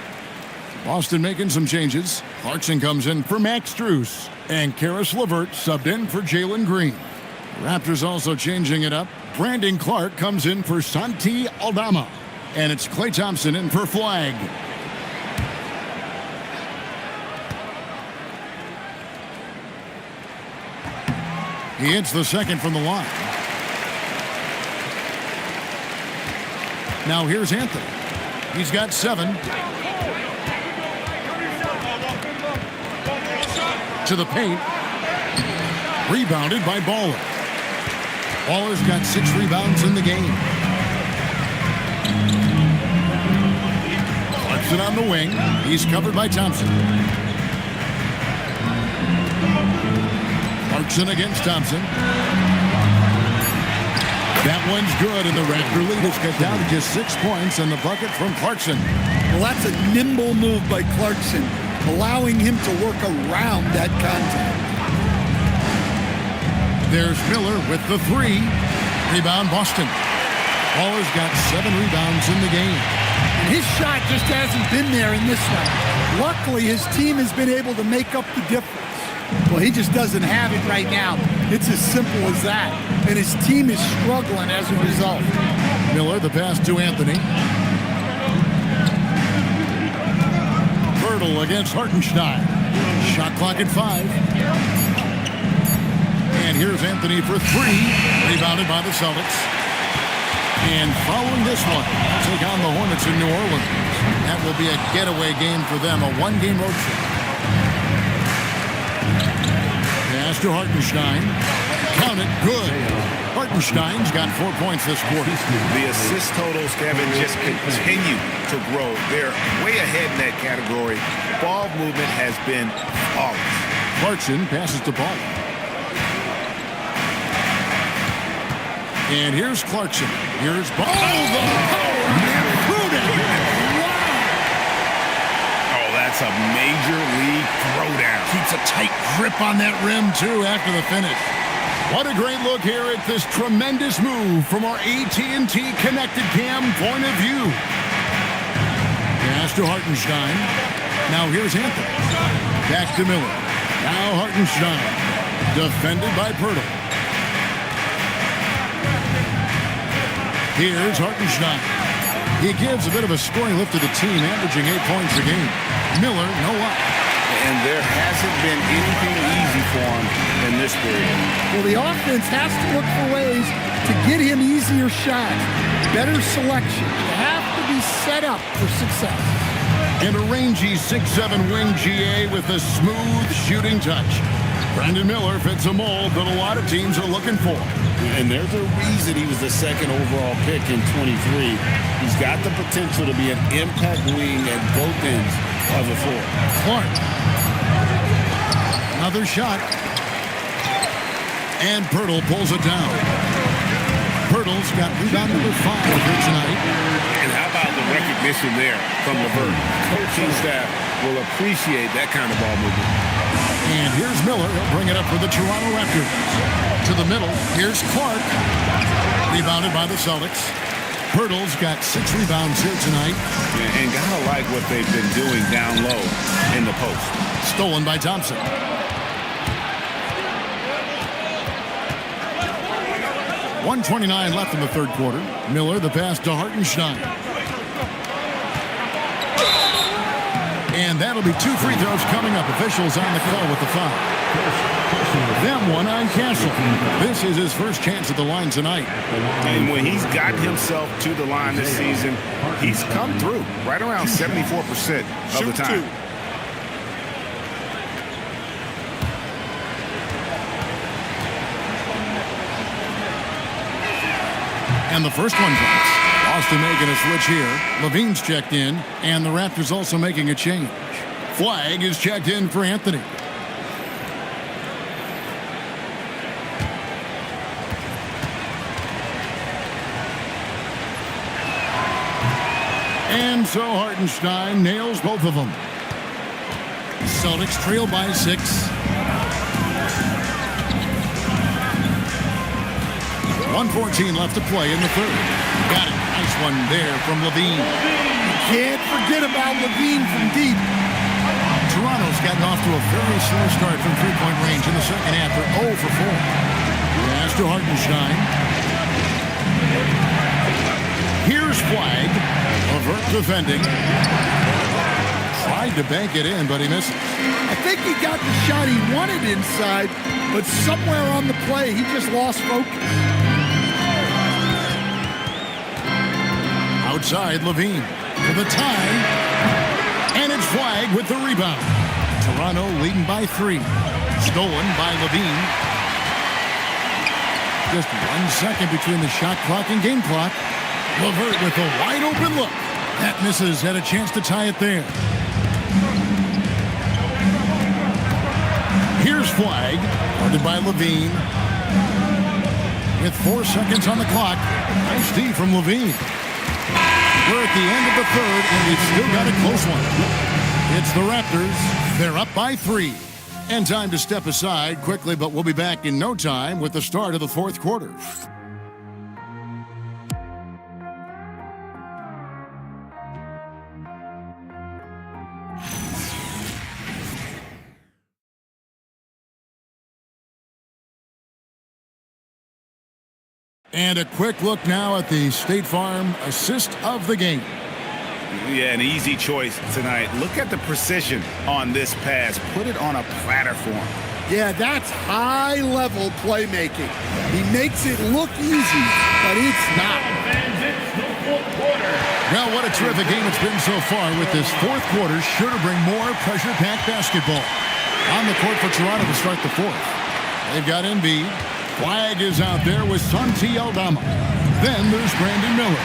Boston making some changes. Clarkson comes in for Max Strus. And Karis LeVert subbed in for Jalen Green. Raptors also changing it up. Brandon Clark comes in for Santi Aldama. And it's Klay Thompson in for Flag. He hits the second from the line. Now here's Anthony. He's got 7. To the paint. Rebounded by Baller. Baller's got 6 rebounds in the game. Clarkson on the wing. He's covered by Thompson. Clarkson against Thompson. That one's good, and the Raptor lead is cut down to just 6 points, and the bucket from Clarkson. Well, that's a nimble move by Clarkson, allowing him to work around that contact. There's Miller with the 3. Rebound Boston. Baller's got 7 rebounds in the game. And his shot just hasn't been there in this one. Luckily, his team has been able to make up the difference. Well, he just doesn't have it right now. It's as simple as that. And his team is struggling as a result. Miller, the pass to Anthony. Birtle against Hartenstein. Shot clock at 5. And here's Anthony for 3. Rebounded by the Celtics. And following this one, take on the Hornets in New Orleans. That will be a getaway game for them, a 1-game road trip. Pass to Hartenstein. Count it, good. Hartenstein's got 4 points this quarter. The assist totals, Kevin, just continue to grow. They're way ahead in that category. Ball movement has been flawless. Clarkson passes to Paul. And here's Clarkson. Here's Ball. The power. Oh, that's a major league throwdown. Keeps a tight grip on that rim, too, after the finish. What a great look here at this tremendous move from our AT&T Connected Cam point of view. Pass to Hartenstein. Now here's Anthony. Back to Miller. Now Hartenstein. Defended by Pirtle. Here's Hartenstein. He gives a bit of a scoring lift to the team, averaging 8 points a game. Miller, no luck. And there hasn't been anything easy for him in this period. Well, the offense has to look for ways to get him easier shots, better selection. You have to be set up for success. And a rangy 6'7" wing GA with a smooth shooting touch. Brandon Miller fits a mold that a lot of teams are looking for. And there's a reason he was the 2nd overall pick in 23. He's got the potential to be an impact wing at both ends of the floor. Clark. Another shot. And Pirtle pulls it down. Pirtle's got rebound number 5 here tonight. And how about the recognition there from LeVert? Coaching staff will appreciate that kind of ball movement. And here's Miller. He'll bring it up for the Toronto Raptors. To the middle. Here's Clark. Rebounded by the Celtics. Pirtle's got 6 rebounds here tonight. And gotta like what they've been doing down low in the post. Stolen by Thompson. .129 left in the third quarter. Miller, the pass to Hartenstein. And that'll be 2 free throws coming up. Officials on the call with the foul. Them one on Castle. This is his first chance at the line tonight. And when he's gotten himself to the line this season, he's come through right around 74% of the time. And the first one drops. Austin making a switch here. Levine's checked in, and the Raptors also making a change. Flag is checked in for Anthony. And so Hartenstein nails both of them. Celtics trail by 6. 1:14 left to play in the third. Got it. Nice one there from Levine. Can't forget about Levine from deep. Toronto's gotten off to a very slow start from three-point range in the second half. They're 0 for 4. Pass to Hartenstein. Here's Flag. Levert defending. Tried to bank it in, but he misses. I think he got the shot he wanted inside, but somewhere on the play, he just lost focus. Outside, Levine for the tie. And it's Flag with the rebound. Toronto leading by 3. Stolen by Levine. Just 1 second between the shot clock and game clock. Levert with a wide open look. That misses. Had a chance to tie it there. Here's Flag. Guarded by Levine. With 4 seconds on the clock. Nice D from Levine. We're at the end of the third, and we've still got a close one. It's the Raptors. They're up by 3. And time to step aside quickly, but we'll be back in no time with the start of the fourth quarter. And a quick look now at the State Farm assist of the game. Yeah, an easy choice tonight. Look at the precision on this pass. Put it on a platter for him. Yeah, that's high-level playmaking. He makes it look easy, but it's not. Well, what a terrific game it's been so far with this fourth quarter. Sure to bring more pressure-packed basketball. On the court for Toronto to start the fourth. They've got Embiid. Flag is out there with Santi Aldama. Then there's Brandon Miller.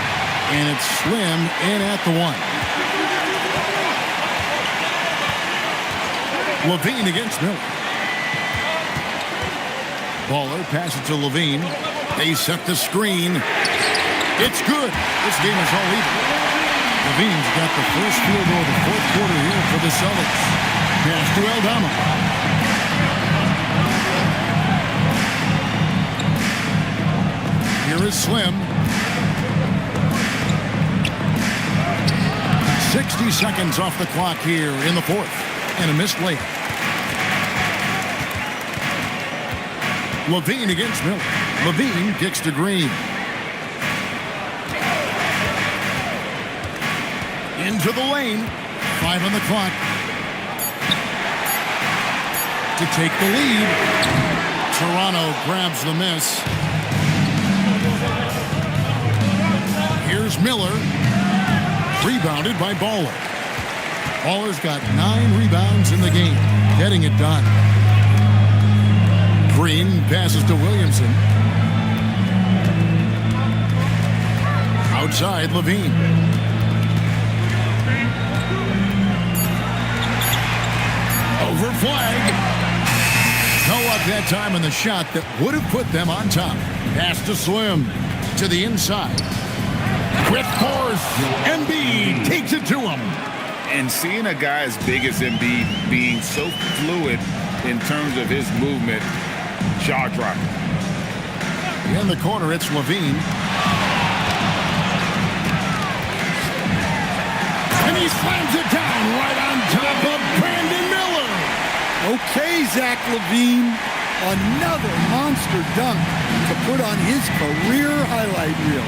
And it's Slim in at the 1. Levine against Miller. Baller passes to Levine. They set the screen. It's good. This game is all even. Levine's got the first field goal of the fourth quarter here for the Celtics. Pass to Aldama. Here is Slim. 60 seconds off the clock here in the fourth. And a missed layup. Levine against Miller. Levine kicks to Green. Into the lane. 5 on the clock. To take the lead. Toronto grabs the miss. Here's Miller. Rebounded by Baller. Baller's got 9 rebounds in the game. Getting it done. Green passes to Williamson. Outside, Levine. Over Flag. No luck that time on the shot that would have put them on top. Pass to Slim. To the inside. With force, Embiid takes it to him. And seeing a guy as big as Embiid being so fluid in terms of his movement, jaw-dropping. In the corner, it's Levine. And he slams it down right on top of Brandon Miller. Okay, Zach Levine. Another monster dunk to put on his career highlight reel.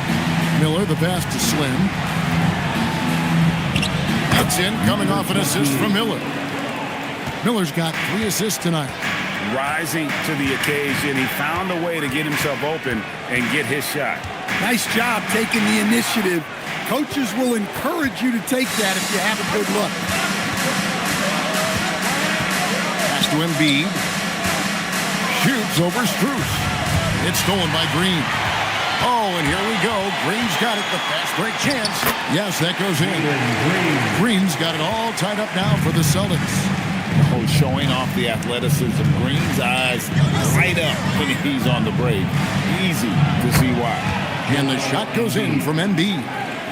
Miller, the pass to Slim. That's in, coming off an assist from Miller. Miller's got 3 assists tonight. Rising to the occasion, he found a way to get himself open and get his shot. Nice job taking the initiative. Coaches will encourage you to take that if you have a good look. Pass to Embiid. Shoots over Strus. It's stolen by Green. Oh, and here we go. Green's got it. The fast break chance. Yes, that goes in. Green's got it all tied up now for the Celtics. Oh, showing off the athleticism. Green's eyes light up when he's on the break. Easy to see why. And the shot goes in from Embiid.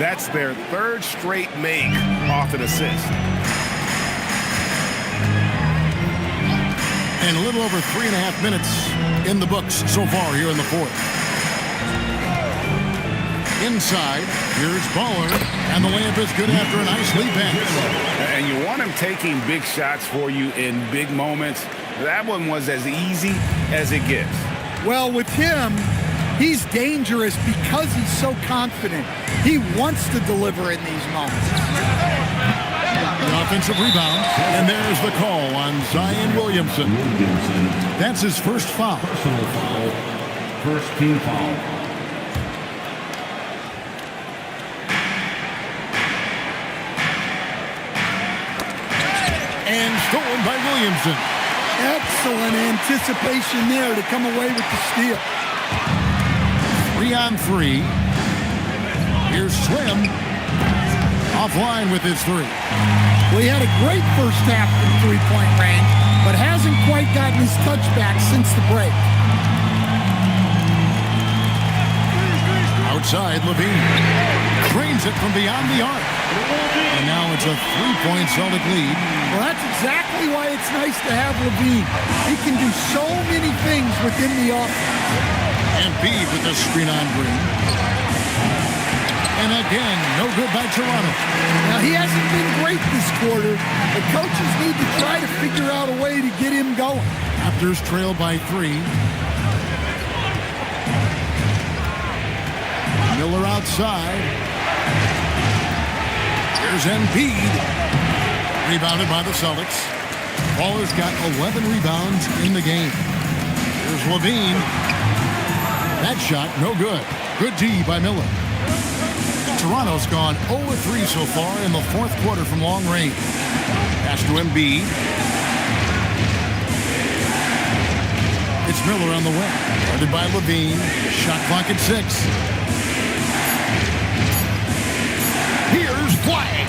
That's their 3rd straight make off an assist. And a little over 3.5 minutes in the books so far here in the 4th. Inside, here's Baller, and the layup is good after a nice lead pass. And you want him taking big shots for you in big moments. That one was as easy as it gets. Well, with him, he's dangerous because he's so confident. He wants to deliver in these moments. The offensive rebound, and there's the call on Zion Williamson. That's his first foul. Personal foul. First team foul. And stolen by Williamson. Excellent anticipation there to come away with the steal. 3-on-3. Here's Slim. Offline with his 3. Well, he had a great first half from three-point range, but hasn't quite gotten his touchback since the break. Outside, Levine. Trains it from beyond the arc. And now it's a 3-point Celtic lead. Well, that's exactly why it's nice to have Levine. He can do so many things within the offense. Embiid with the screen on Green. And again, no good by Toronto. Now, he hasn't been great this quarter. The coaches need to try to figure out a way to get him going. Raptors trail by 3. Miller outside. Here's Embiid. Rebounded by the Celtics. Baller's got 11 rebounds in the game. Here's Levine. That shot, no good. Good D by Miller. Toronto's gone 0-3 so far in the 4th quarter from long range. Pass to Embiid. It's Miller on the wing. Guarded by Levine. Shot clock at 6. Here's Flag.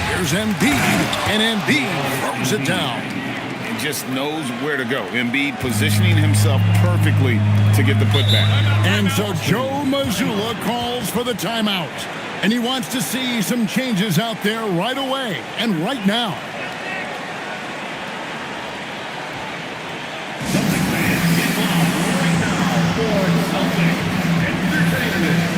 Here's Embiid. And Embiid throws it down. And just knows where to go. Embiid positioning himself perfectly to get the putback. And so Joe Mazzulla calls for the timeout. And he wants to see some changes out there right away and right now. Celtic fans get loud right now for Celtic Entertainment.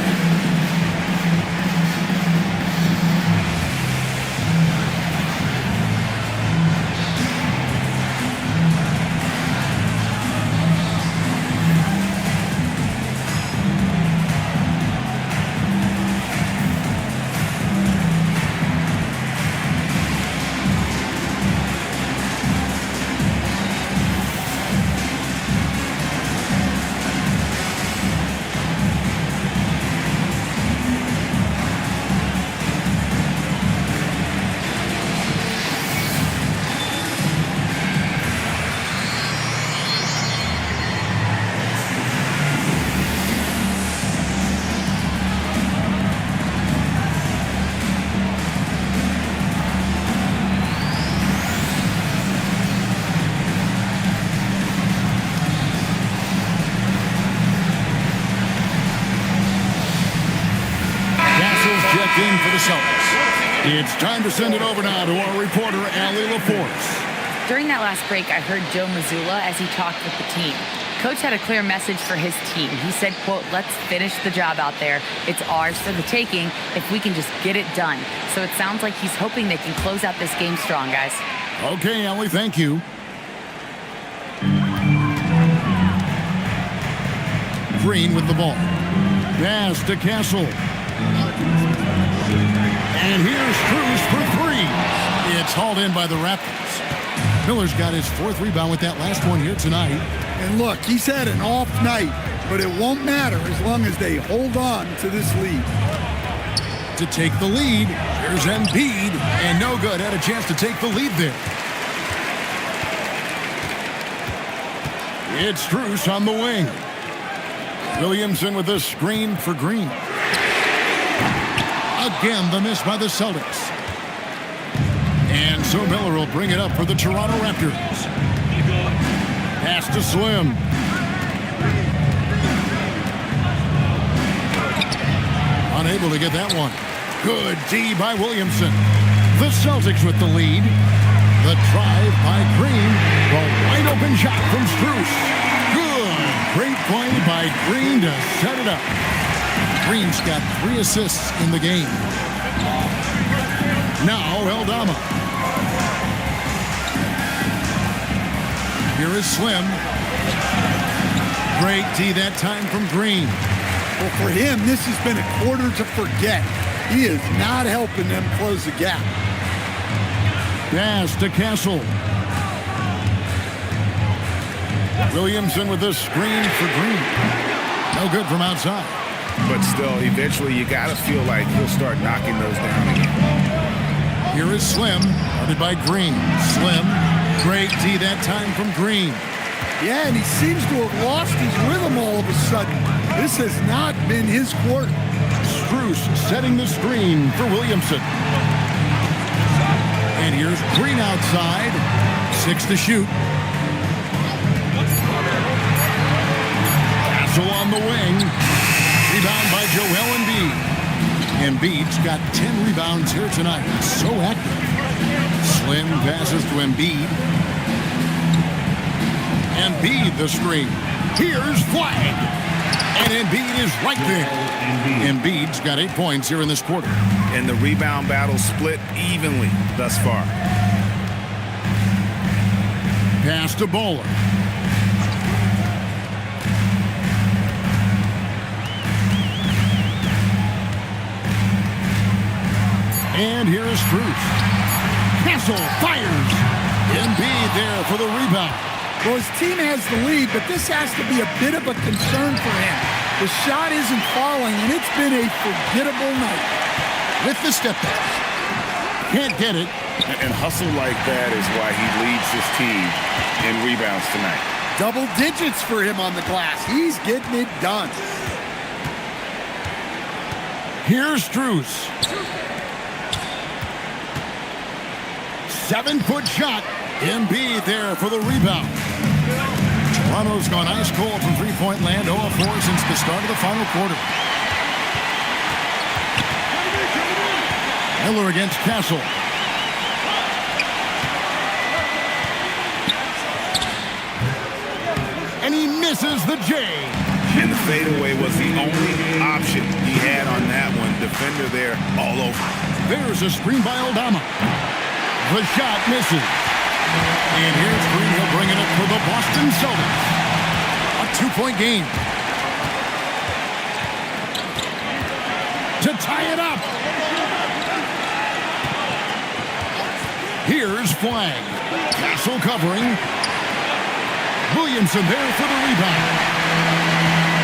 In for the Celtics. It's time to send it over now to our reporter, Allie LaForce. During that last break, I heard Joe Mazzulla as he talked with the team. Coach had a clear message for his team. He said, quote, "Let's finish the job out there. It's ours for the taking if we can just get it done." So it sounds like he's hoping they can close out this game strong, guys. Okay, Allie, thank you. Green with the ball. Pass to Castle. And here's Strus It's hauled in by the Raptors. Miller's got his 4th rebound with that last one here tonight. And look, he's had an off night, but it won't matter as long as they hold on to this lead. To take the lead, here's Embiid, and no good. Had a chance to take the lead there. It's Strus on the wing. Williamson with the screen for Green. Again, the miss by the Celtics. And so Miller will bring it up for the Toronto Raptors. Pass to Slim. Unable to get that one. Good D by Williamson. The Celtics with the lead. The drive by Green. The wide open shot from Strus. Good. Great play by Green to set it up. Green's got 3 assists in the game. Now Aldama. Here is Slim. Great D that time from Green. Well, for him, this has been a quarter to forget. He is not helping them close the gap. Pass to Castle. Williamson with the screen for Green. No good from outside. But still, eventually you got to feel like he'll start knocking those down again. Here is Slim, guarded by Green. Slim, great D that time from Green. Yeah, and he seems to have lost his rhythm all of a sudden. This has not been his quarter. Strus setting the screen for Williamson. And here's Green outside. 6 to shoot. Castle on the wing. Rebound by Joel Embiid. Embiid's got 10 rebounds here tonight. So active. Slim passes to Embiid. Embiid the screen. Here's flag. And Embiid is right there. Embiid's got 8 points here in this quarter. And the rebound battle split evenly thus far. Pass to Bowler. And here is Strus. Castle fires. Embiid there for the rebound. Well, his team has the lead, but this has to be a bit of a concern for him. The shot isn't falling, and it's been a forgettable night. With the step back. Can't get it. And hustle like that is why he leads his team in rebounds tonight. Double digits for him on the glass. He's getting it done. Here's Strus. 7-foot shot. Embiid there for the rebound. Toronto's gone ice cold from three-point land, 0-4 since the start of the final quarter. Miller against Castle. And he misses the J. And the fadeaway was the only option he had on that one. Defender there all over. There's a screen by Aldama. The shot misses. And here's Green. He'll bring it up for the Boston Celtics. A 2-point game. To tie it up. Here's Flag. Castle covering. Williamson there for the rebound.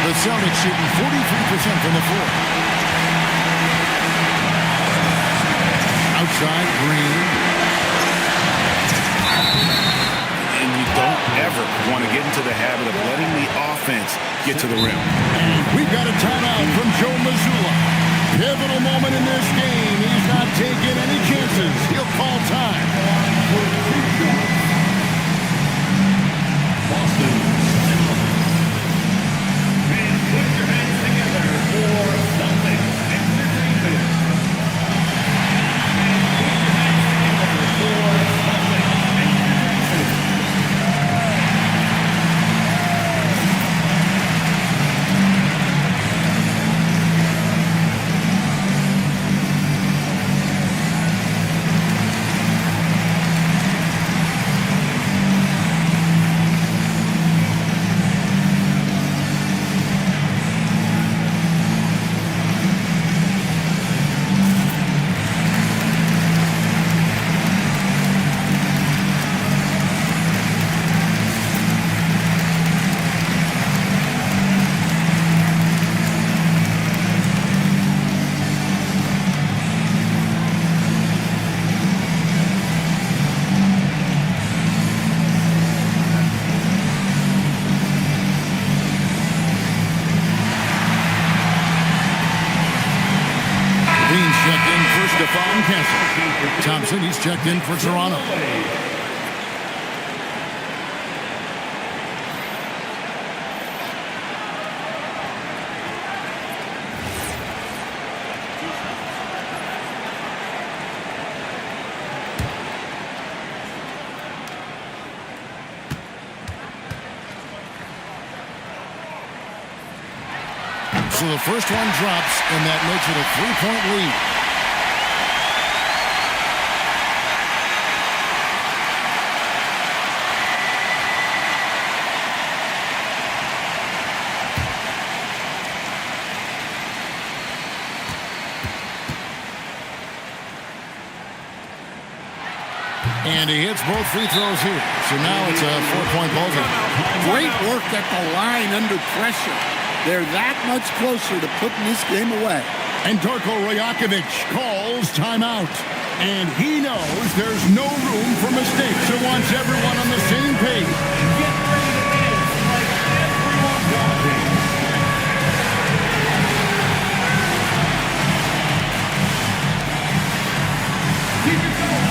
The Celtics shooting 43% from the floor. Outside Green. And you don't ever want to get into the habit of letting the offense get to the rim. And we've got a timeout from Joe Mazzulla. Pivotal moment in this game. He's not taking any chances. He'll call time. Boston. And put your hands together for Celtics Entertainment. And put your hands together for Celtics Entertainment. Stephon Kessel. Thompson, he's checked in for Toronto. So the first one drops, and that makes it a 3-point lead. And he hits both free throws here. So now it's a 4-point ball game. Great work at the line under pressure. They're that much closer to putting this game away. And Darko Rajakovic calls timeout. And he knows there's no room for mistakes. He wants everyone on the same page. Get ready to dance like everyone's watching. Keep it going.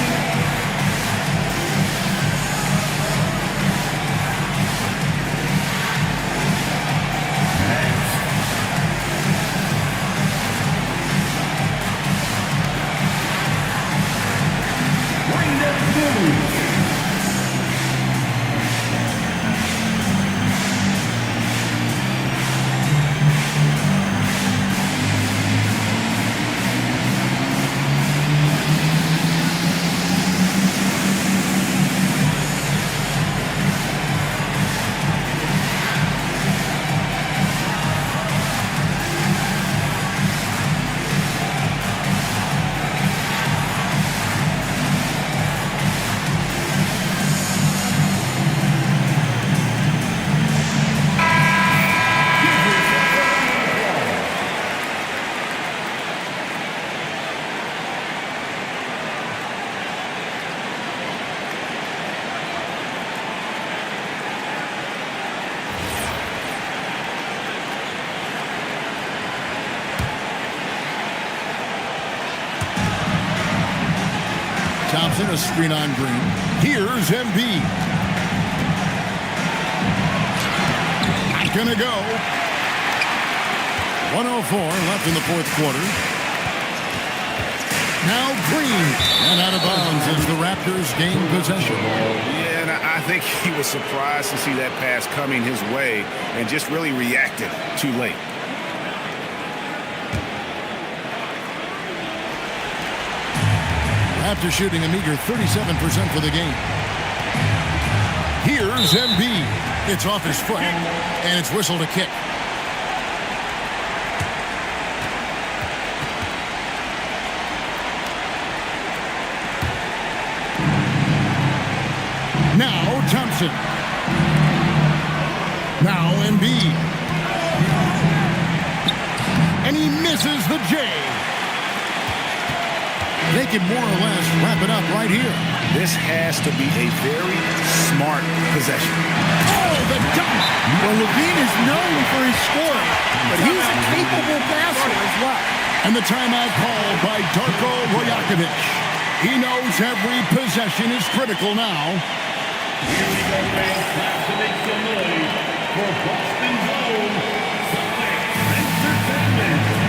Thompson, a screen on Green. Here's Embiid. Not gonna go. 1:04 left in the fourth quarter. Now Green, and out of bounds as the Raptors gain possession. Yeah, and I think he was surprised to see that pass coming his way and just really reacted too late. After shooting a meager 37% for the game. Here's Embiid. It's off his foot, and it's whistled a kick. Now Thompson. Now Embiid. And he misses the J. They can more or less wrap it up right here. This has to be a very smart possession. Oh, the dunk! Well, Levine is known for his scoring, but he's a capable passer as well. And the timeout called by Darko Rajakovic. He knows every possession is critical now. Here we go, fans. Time to make some noise for Boston's own Celtics Entertainment.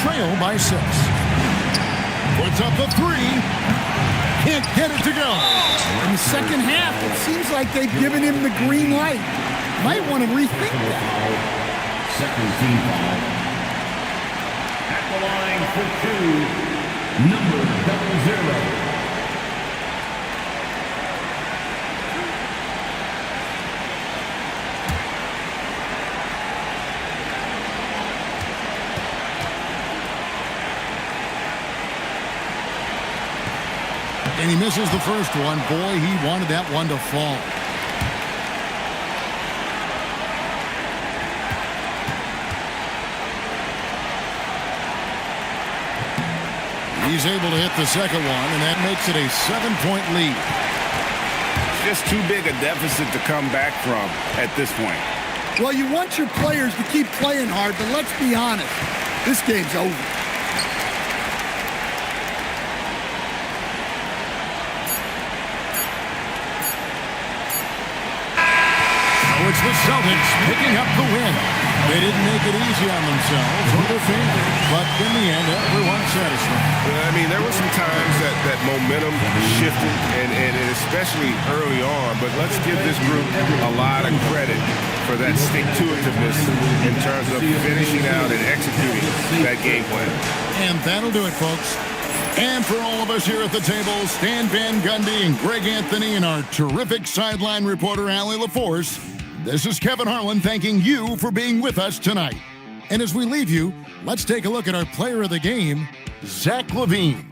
trail by 6. Puts up the 3. Can't get it to go. In the second half, it seems like they've given him the green light. Might want to rethink that. Second team foul. At the line for 2, number 00. And he misses the first one. Boy, he wanted that one to fall. He's able to hit the second one, and that makes it a 7-point lead. Just too big a deficit to come back from at this point. Well, you want your players to keep playing hard, but let's be honest. This game's over. It's the Celtics picking up the win. They didn't make it easy on themselves or their fans, but in the end, everyone's satisfied. I mean, there were some times that momentum shifted, and especially early on, but let's give this group a lot of credit for that stick-to-itiveness in terms of finishing out and executing that game plan. And that'll do it, folks. And for all of us here at the table, Stan Van Gundy and Greg Anthony and our terrific sideline reporter, Allie LaForce, this is Kevin Harlan thanking you for being with us tonight. And as we leave you, let's take a look at our player of the game, Zach LaVine.